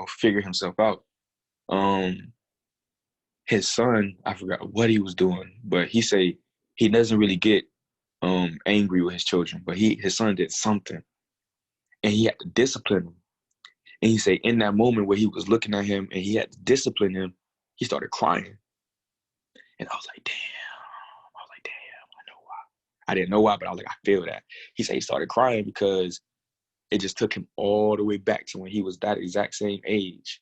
figure himself out. His son, I forgot what he was doing, but he say he doesn't really get angry with his children, but his son did something, and he had to discipline him. And he say in that moment where he was looking at him and he had to discipline him, he started crying. And I was like, damn. I know why. I didn't know why, but I was like, I feel that. He said he started crying because it just took him all the way back to when he was that exact same age.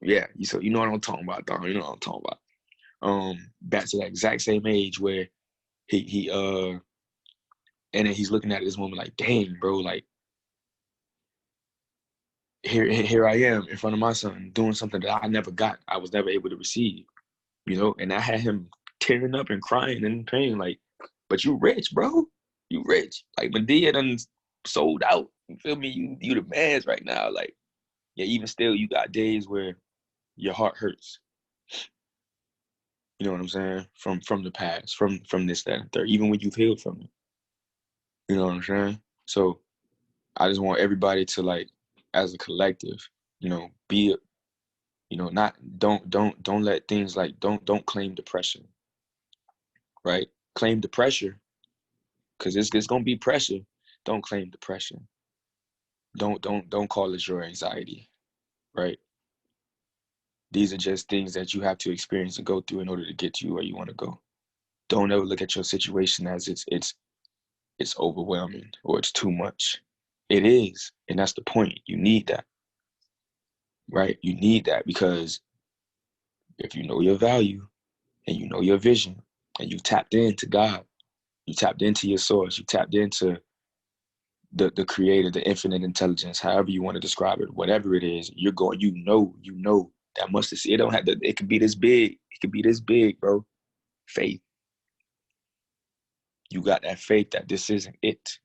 Yeah, so you know what I'm talking about, Don. You know what I'm talking about. Back to that exact same age where he and then he's looking at this moment like, dang, bro, like here I am in front of my son doing something that I never got. I was never able to receive, and I had him tearing up and crying and pain, like, but you rich, bro. You rich. Like Medea done sold out. You feel me? You the man's right now. Like, yeah, even still, you got days where your heart hurts. You know what I'm saying? From the past, from this, that, and third, even when you've healed from it. You know what I'm saying? So I just want everybody to, like, as a collective, be, not don't let things like don't claim depression, right? Claim the pressure, because it's gonna be pressure. Don't claim depression. Don't call it your anxiety, right? These are just things that you have to experience and go through in order to get to where you want to go. Don't ever look at your situation as it's overwhelming or it's too much. It is, and that's the point. You need that, right? You need that, because if you know your value and you know your vision and you tapped into God, you tapped into your source, you tapped into the creator, the infinite intelligence, however you want to describe it, whatever it is, you're going, that mustard seed. It don't have to, it could be this big. It could be this big, bro. Faith. You got that faith that this isn't it.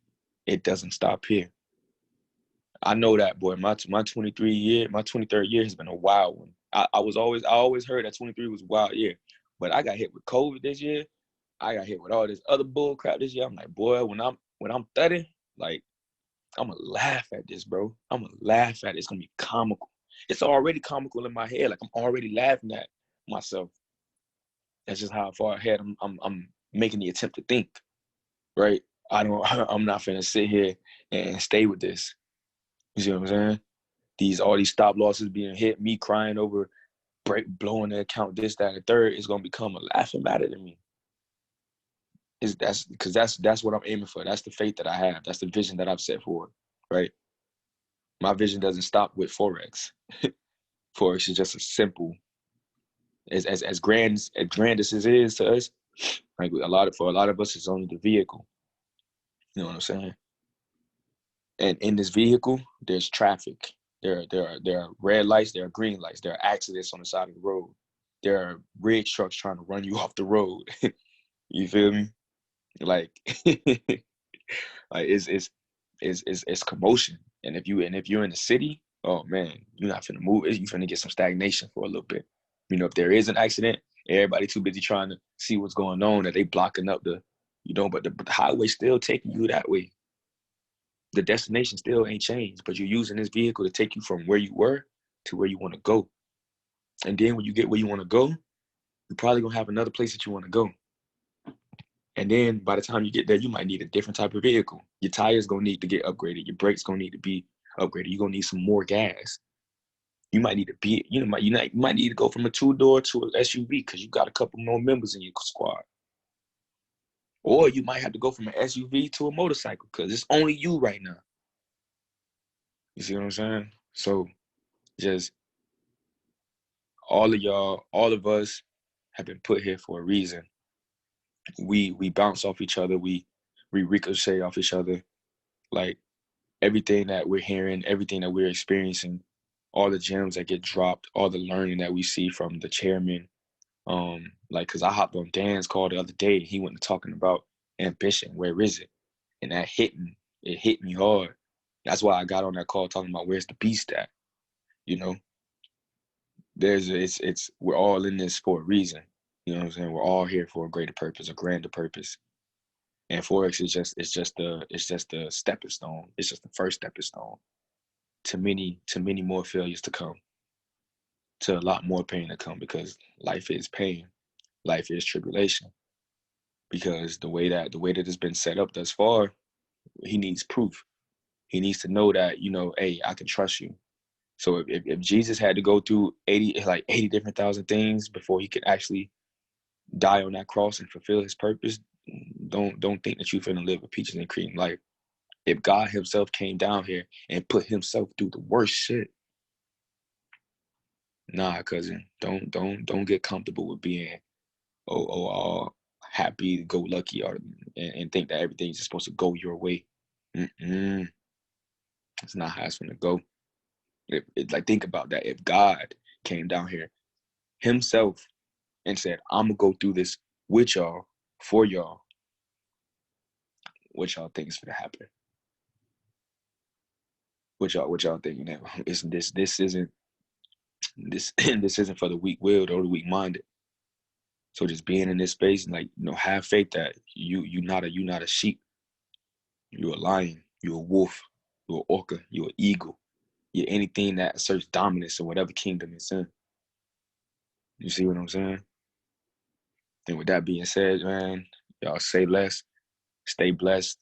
It doesn't stop here. I know that, boy. My 23rd year has been a wild one. I always heard that 23 was a wild year, but I got hit with COVID this year. I got hit with all this other bull crap this year. I'm like, boy, when I'm 30, like, I'm gonna laugh at this, bro. I'm gonna laugh at it. It's gonna be comical. It's already comical in my head. Like, I'm already laughing at myself. That's just how far ahead I'm making the attempt to think, right? I'm not finna sit here and stay with this. You see what I'm saying? All these stop losses being hit, me crying over blowing the account, this, that, and the third, is gonna become a laughing matter to me. That's what I'm aiming for. That's the faith that I have. That's the vision that I've set forward, right? My vision doesn't stop with Forex. Forex is just a simple, as grand as it is to us. Like, for a lot of us, it's only the vehicle. You know what I'm saying? And in this vehicle, there's traffic. There are red lights. There are green lights. There are accidents on the side of the road. There are rig trucks trying to run you off the road. You feel me? Like, like it's commotion. And if you're in the city, oh man, you're not finna move. You're finna get some stagnation for a little bit. If there is an accident, everybody too busy trying to see what's going on, that they blocking up but the highway still taking you that way. The destination still ain't changed, but you're using this vehicle to take you from where you were to where you want to go. And then when you get where you want to go, you're probably gonna have another place that you want to go. And then by the time you get there, you might need a different type of vehicle. Your tires gonna need to get upgraded. Your brakes gonna need to be upgraded. You're gonna need some more gas. You might need you might need to go from a 2-door to an SUV because you got a couple more members in your squad. Or you might have to go from an SUV to a motorcycle because it's only you right now. You see what I'm saying? So just all of y'all, all of us have been put here for a reason. We bounce off each other. We ricochet off each other. Like everything that we're hearing, everything that we're experiencing, all the gems that get dropped, all the learning that we see from the chairman. Like, cause I hopped on Dan's call the other day. He went talking about ambition. Where is it? And that it hit me hard. That's why I got on that call talking about where's the beast at. You know, we're all in this for a reason. You know what I'm saying? We're all here for a greater purpose, a grander purpose. And Forex is just the stepping stone. It's just the first stepping stone to many more failures to come, to a lot more pain to come, because life is pain, life is tribulation. Because the way that it's been set up thus far, he needs proof. He needs to know that, you know, hey, I can trust you. So if Jesus had to go through 80 different thousand things before he could actually die on that cross and fulfill his purpose, don't think that you're finna live a peaches and cream life. If God himself came down here and put himself through the worst shit, nah, cousin, don't get comfortable with being all happy go lucky and think that everything's just supposed to go your way. It's not how it's gonna go. Like, think about that. If God came down here himself and said, I'm gonna go through this with y'all, for y'all, what y'all think is gonna happen? What y'all thinking that this isn't this isn't for the weak-willed or the weak-minded. So just being in this space and, like, you know, have faith that you're not a sheep. You're a lion, you're a wolf, you're an orca, you're an eagle. You're anything that asserts dominance in whatever kingdom it's in. You see what I'm saying? And with that being said, man, y'all say less, stay blessed.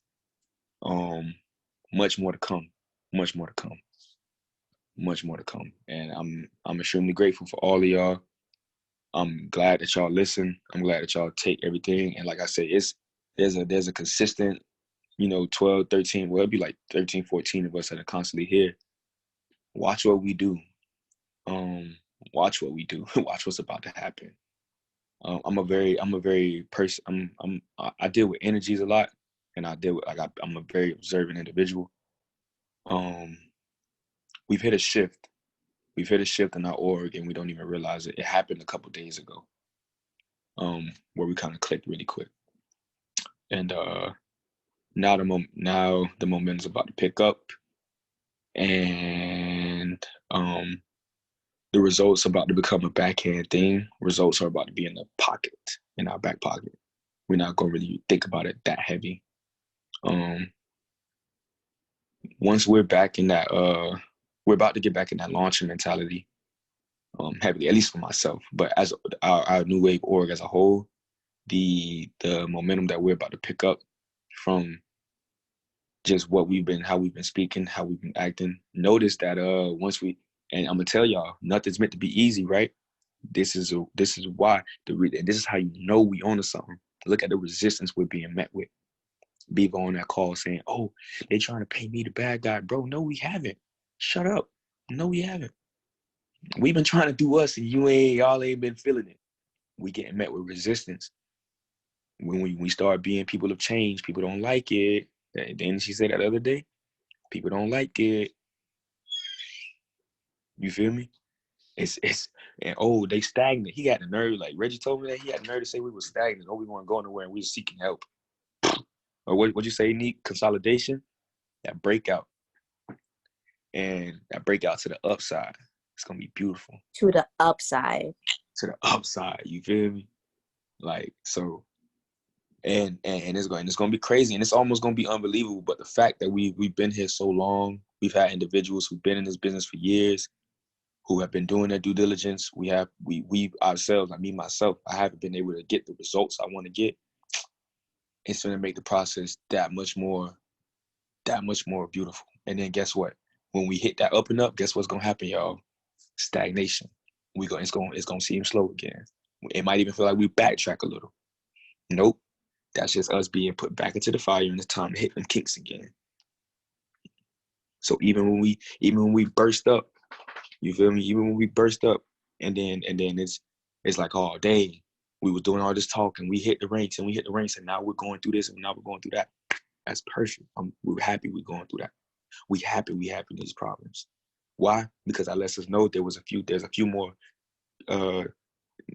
Much more to come. Much more to come. Much more to come. And I'm extremely grateful for all of y'all. I'm glad that y'all listen. I'm glad that y'all take everything. And like I said, there's a consistent, you know, 12, 13, well, it'd be like 13, 14 of us that are constantly here. Watch what we do. Watch what we do. Watch what's about to happen. I'm a very person. I deal with energies a lot, and I deal with, like, I'm a very observant individual. We've hit a shift. We've hit a shift in our org, and we don't even realize it. It happened a couple days ago, where we kind of clicked really quick, and now the momentum's about to pick up, and the results are about to become a backhand thing. Results are about to be in the pocket, in our back pocket. We're not gonna really think about it that heavy. Once we're back in that, we're about to get back in that launching mentality, heavily, at least for myself. But as our New Wave org as a whole, the momentum that we're about to pick up from just how we've been speaking, how we've been acting. Notice that and I'm gonna tell y'all, nothing's meant to be easy, right? This is why and this is how you know we on to something. Look at the resistance we're being met with. Beaver on that call saying, "Oh, they trying to paint me the bad guy, bro." No, we haven't. Shut up. No, we haven't. We've been trying to do us, and y'all ain't been feeling it. We getting met with resistance. When we start being people of change, people don't like it. Didn't she say that the other day? People don't like it. You feel me? And they stagnant. He got the nerve, like Reggie told me that he had the nerve to say we were stagnant. Oh, we weren't going nowhere and we were seeking help. Or what'd you say, Neat? Consolidation? That breakout. And that breakout to the upside. It's gonna be beautiful. To the upside. To the upside, you feel me? Like, so, and it's gonna be crazy, and it's almost gonna be unbelievable. But the fact that we've been here so long, we've had individuals who've been in this business for years, who have been doing their due diligence. We ourselves, like me, myself, I haven't been able to get the results I want to get. It's gonna make the process that much more beautiful. And then guess what? When we hit that up and up, guess what's gonna happen, y'all? Stagnation. It's gonna seem slow again. It might even feel like we backtrack a little. Nope. That's just us being put back into the fire, and it's time to hit them kicks again. So even when we burst up, you feel me? Even when we burst up, And then it's like, oh, dang, we were doing all this talking. We hit the ranks and now we're going through this and now we're going through that. That's perfect. We're happy we're going through that. We happy these problems. Why? Because that lets us know there's a few more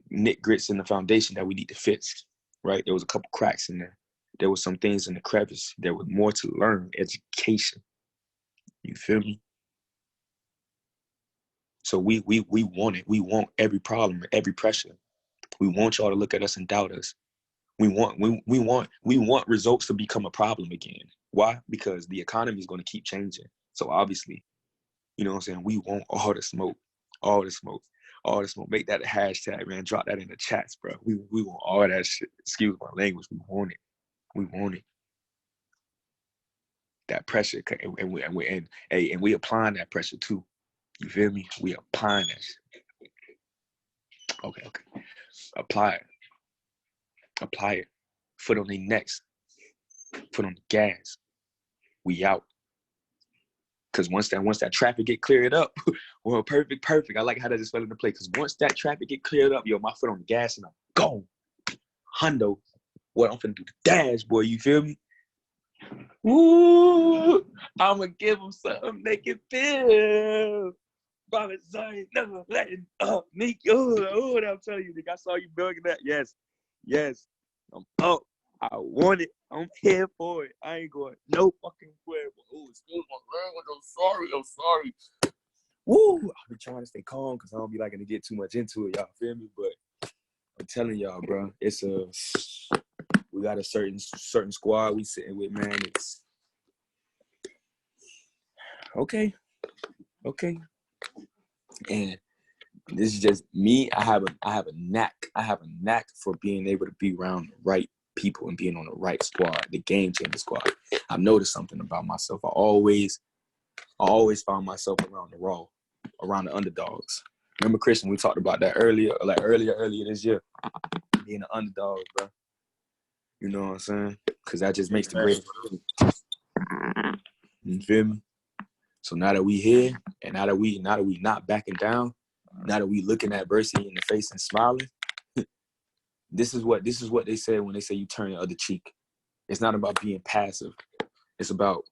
knit grits in the foundation that we need to fix, right? There was a couple cracks in there. There was some things in the crevice. There was more to learn, education. You feel me? So we want it. We want every problem, every pressure. We want y'all to look at us and doubt us. We want results to become a problem again. Why? Because the economy is going to keep changing. So obviously, you know what I'm saying? We want all the smoke, all the smoke, all the smoke. Make that a hashtag, man. Drop that in the chats, bro. We want all that shit. Excuse my language. We want it. We want it. That pressure, and we applying that pressure too. You feel me? We applying that shit. Okay. Apply it. Foot on the necks. Foot on the gas. We out. Because once that traffic get cleared up, well, perfect. I like how that just fell into play. Because once that traffic get cleared up, yo, my foot on the gas and I'm gone. Hundo. What I'm finna do the dash, boy. You feel me? Woo! I'ma give them something they can feel. Bobby Zion never letting up me. Oh, I'm telling you, nigga, I saw you building that. Yes. I'm up. I want it. I'm here for it. I ain't going no fucking where. Oh, excuse my language. I'm sorry. Woo! I've been trying to stay calm because I don't be liking to get too much into it. Y'all feel me? But I'm telling y'all, bro, we got a certain squad we sitting with, man. It's okay. And this is just me. I have a knack for being able to be around the right people and being on the right squad, the game changer squad. I've noticed something about myself. I always found myself around the underdogs. Remember, Christian, we talked about that earlier this year, being an underdog, bro. You know what I'm saying? Because that just makes the great. You feel me? So now that we here, and now that we not backing down, now that we looking at adversity in the face and smiling, this is what they say when they say you turn the other cheek. It's not about being passive. It's about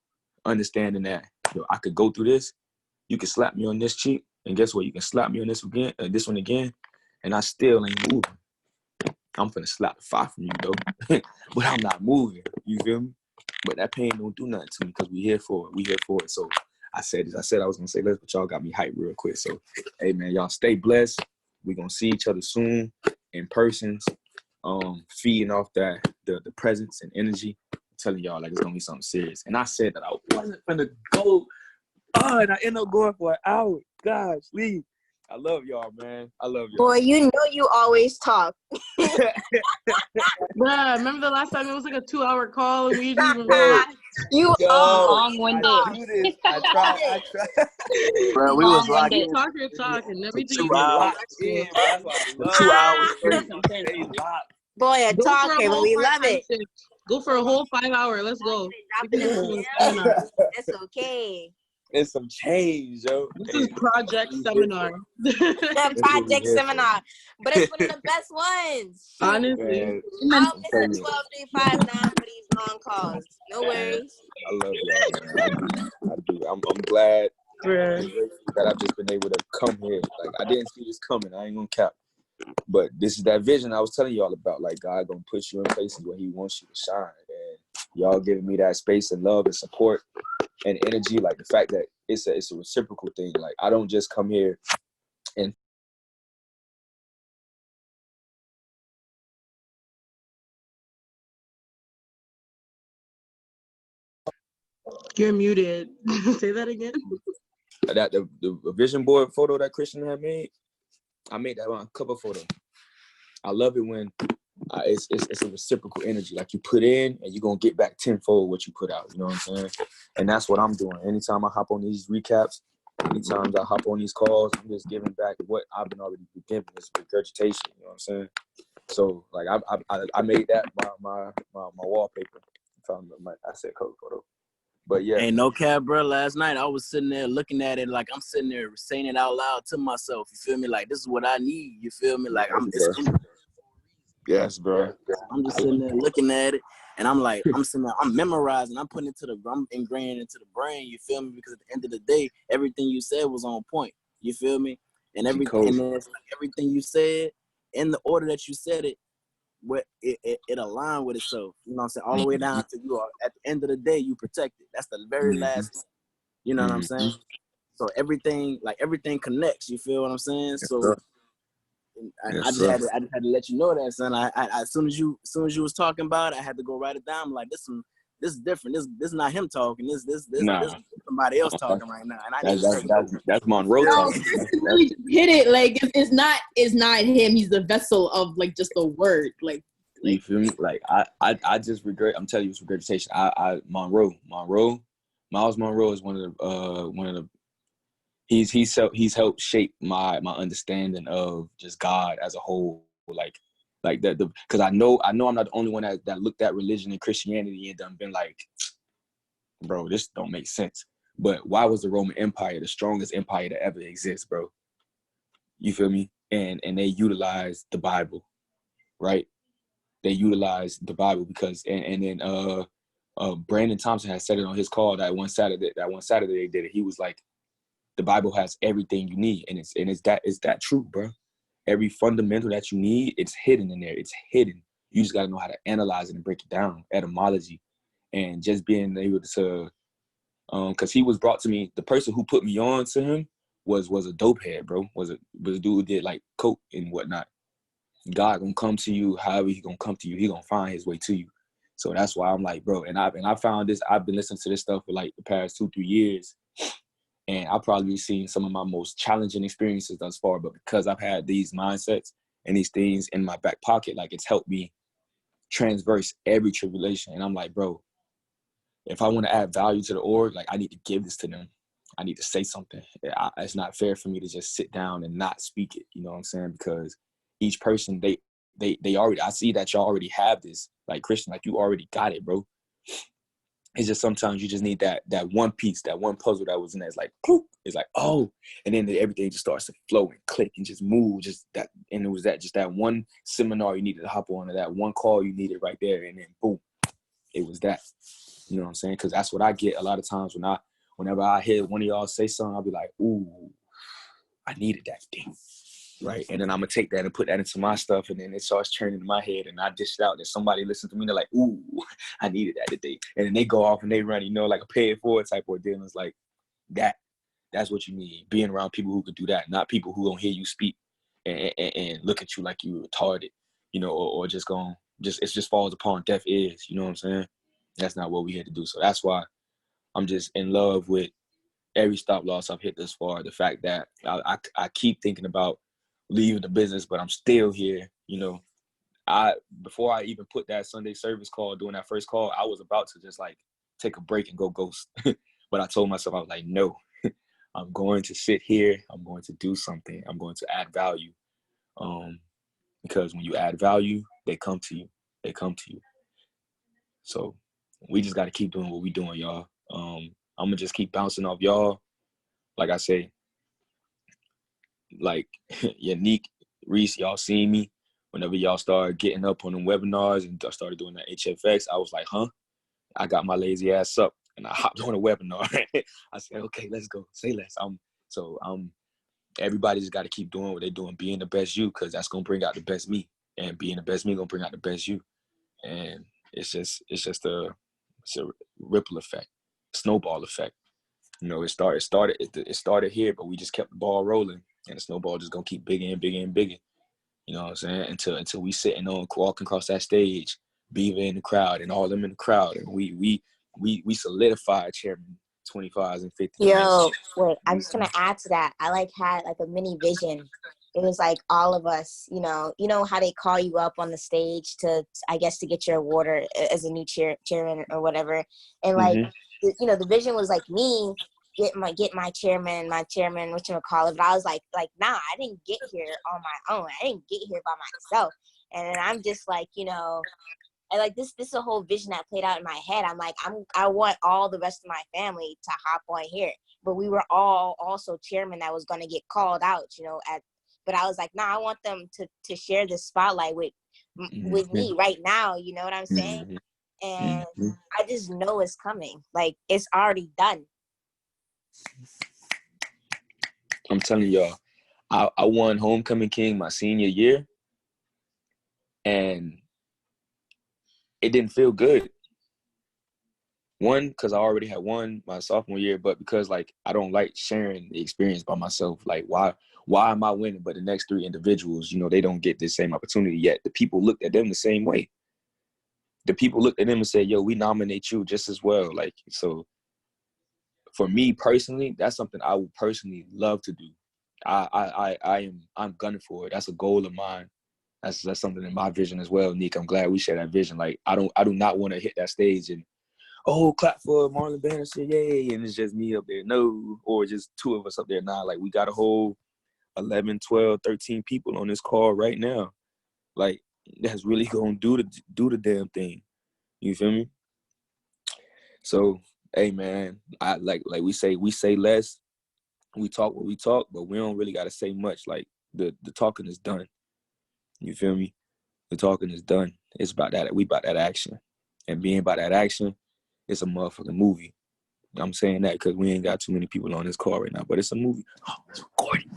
understanding that, yo, I could go through this. You can slap me on this cheek, and guess what? You can slap me on this one again, and I still ain't moving. I'm finna slap the fire from you, though, but I'm not moving. You feel me? But that pain don't do nothing to me because we here for it. So I said I was gonna say this, but y'all got me hyped real quick. So, hey man, y'all stay blessed. We gonna see each other soon in person. Feeding off that the presence and energy. I'm telling y'all, like, it's gonna be something serious. And I said that I wasn't gonna go, and I ended up going for an hour. Gosh, leave. I love y'all, man. I love y'all. Boy, you know you always talk. Bruh, remember the last time it was like a 2-hour call and we didn't even You long-winded. I tried. Bro, we was locked in. talking. Everything 2 you hours. do. That's why I love 2 hours straight. Stay locked. Boy, a Go for a talker, but whole we love part-time it. shift. Go for a whole 5 hour. Let's go. Drop it in the Seminar. It's okay. It's some change, yo. This is project seminar. The project seminar. But it's one of the best ones. Honestly. Man, I'll miss the 1235 now for these long calls. No worries. I love y'all, man. I do. I'm glad that I've just been able to come here. Like, I didn't see this coming. I ain't gonna cap. But this is that vision I was telling y'all about. Like, God gonna put you in places where He wants you to shine. And y'all giving me that space and love and support and energy. Like, the fact that it's a reciprocal thing. Like, I don't just come here and You're muted. Say that again. that the vision board photo that Christian had made. I made that on a cover photo. I love it when it's a reciprocal energy. Like, you put in and you're going to get back tenfold what you put out. You know what I'm saying? And that's what I'm doing. Anytime I hop on these recaps, anytime I hop on these calls, I'm just giving back what I've been already given. It's regurgitation. You know what I'm saying? So, like, I made that my wallpaper. I said cover photo. But yeah. Ain't no cap, bro. Last night I was sitting there looking at it like I'm sitting there saying it out loud to myself. You feel me? Like this is what I need. You feel me? Like Yes, bro. I'm just sitting there looking at it, and I'm like, I'm sitting there, I'm memorizing, I'm ingrained into the brain. You feel me? Because at the end of the day, everything you said was on point. You feel me? And everything you said in the order that you said it, what it aligned with itself. You know what I'm saying? All the way down to you are at the end of the day, you protect it. That's the very last. You know what I'm saying? So everything connects. You feel what I'm saying? So I just had to let you know that, son. I as soon as you was talking about it, I had to go write it down. I'm like, this is different. This is not him talking. This somebody else talking right now. And I need to take that's Monroe No, talking. Chris really just hit it. Like it's not him. He's the vessel of like just the word. Like you feel me? Like I just regret. I'm telling you, it's regurgitation. Miles Monroe is one of the. He's helped shape my understanding of just God as a whole. Like that because I know I'm not the only one that looked at religion and Christianity and done been like, bro, this don't make sense. But why was the Roman Empire the strongest empire to ever exist, bro? You feel me? And they utilized the Bible, right? They utilized the Bible because and then Brandon Thompson had said it on his call that one Saturday they did it. He was like, the Bible has everything you need, and it's that true, bro. Every fundamental that you need, it's hidden in there. It's hidden. You just gotta know how to analyze it and break it down, etymology, and just being able to, because he was brought to me. The person who put me on to him was a dope head, bro. Was a dude who did like coke and whatnot. God gonna come to you, however he gonna come to you. He gonna find his way to you. So that's why I'm like, bro. And I found this. I've been listening to this stuff for like the past 2-3 years. And I've probably seen some of my most challenging experiences thus far, but because I've had these mindsets and these things in my back pocket, like it's helped me transverse every tribulation. And I'm like, bro, if I want to add value to the org, like I need to give this to them. I need to say something. It's not fair for me to just sit down and not speak it. You know what I'm saying? Because each person, they already, I see that y'all already have this, like Christian, like you already got it, bro. It's just sometimes you just need that one piece, that one puzzle that was in there. It's like, it's like, oh, and then everything just starts to flow and click and just move. Just that, and it was just that one seminar you needed to hop on, or that one call you needed right there, and then boom, it was that. You know what I'm saying? Because that's what I get a lot of times whenever I hear one of y'all say something, I'll be like, ooh, I needed that thing. Right, and then I'm gonna take that and put that into my stuff, and then it starts churning in my head, and I dish it out. That somebody listens to me, they're like, "Ooh, I needed that today," and then they go off and they run, like a pay it forward type ordeal. And it's like that. That's what you need. Being around people who could do that, not people who don't hear you speak and look at you like you retarded, or just it just falls upon deaf ears. You know what I'm saying? That's not what we had to do. So that's why I'm just in love with every stop loss I've hit this far. The fact that I keep thinking about leaving the business, but I'm still here. Before I even put that Sunday service call, doing that first call, I was about to just like take a break and go ghost. But I told myself, I was like, no, I'm going to sit here. I'm going to do something. I'm going to add value. Because when you add value, they come to you. So we just got to keep doing what we doing, y'all. I'm going to just keep bouncing off y'all. Like I say, like Unique, Reese, y'all seen me. Whenever y'all started getting up on them webinars and I started doing that HFX, I was like, huh? I got my lazy ass up and I hopped on a webinar. I said, okay, let's go. Say less. Everybody just got to keep doing what they're doing, being the best you, because that's going to bring out the best me. And being the best me going to bring out the best you. And it's a ripple effect, snowball effect. It started here, but we just kept the ball rolling, and the snowball just gonna keep bigger and bigger and bigger. You know what I'm saying? Until we sitting on walking across that stage, Beaver in the crowd and all them in the crowd, and we solidified chairman 25s and 50s. Yo, wait, I'm just gonna add to that. I had like a mini vision. It was like all of us, you know how they call you up on the stage to get your award or as a new chairman or whatever. And like, the vision was like me get my chairman, whatchamacallit. But I was like, nah, I didn't get here on my own. I didn't get here by myself. And then I'm just like, And like this is a whole vision that played out in my head. I'm like, I want all the rest of my family to hop on here. But we were all also chairman that was gonna get called out, but I was like, nah, I want them to share this spotlight with me right now, you know what I'm saying? And I just know it's coming. Like, it's already done. I'm telling y'all, I won Homecoming King my senior year, and it didn't feel good. One, because I already had won my sophomore year, but because, like, I don't like sharing the experience by myself. Like, why am I winning, but the next three individuals, they don't get the same opportunity yet? The people looked at them the same way. The people looked at them and said, yo, we nominate you just as well. Like, so for me personally, that's something I would personally love to do. I'm gunning for it. That's a goal of mine. That's something in my vision as well, Nick. I'm glad we share that vision. Like, I do not want to hit that stage and, clap for Marlon Banner, say yay, and it's just me up there. No, or just two of us up there now. Like, we got a whole 11, 12, 13 people on this call right now. Like, that's really gonna do the damn thing. You feel me? So, hey man, I like we say less, we talk what we talk, but we don't really gotta say much. Like, the talking is done. You feel me? The talking is done. It's about that. We about that action, and being about that action, it's a motherfucking movie. I'm saying that because we ain't got too many people on this call right now, but it's a movie. Oh, it's recorded.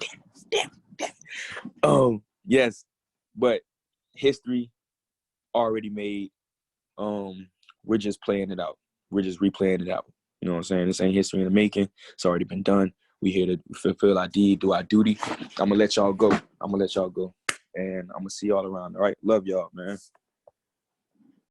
Damn. Yes, but history already made. We're just playing it out. We're just replaying it out. You know what I'm saying? This ain't history in the making. It's already been done. We here to fulfill our deed, do our duty. I'm gonna let y'all go. And I'm gonna see y'all around. All right, love y'all, man.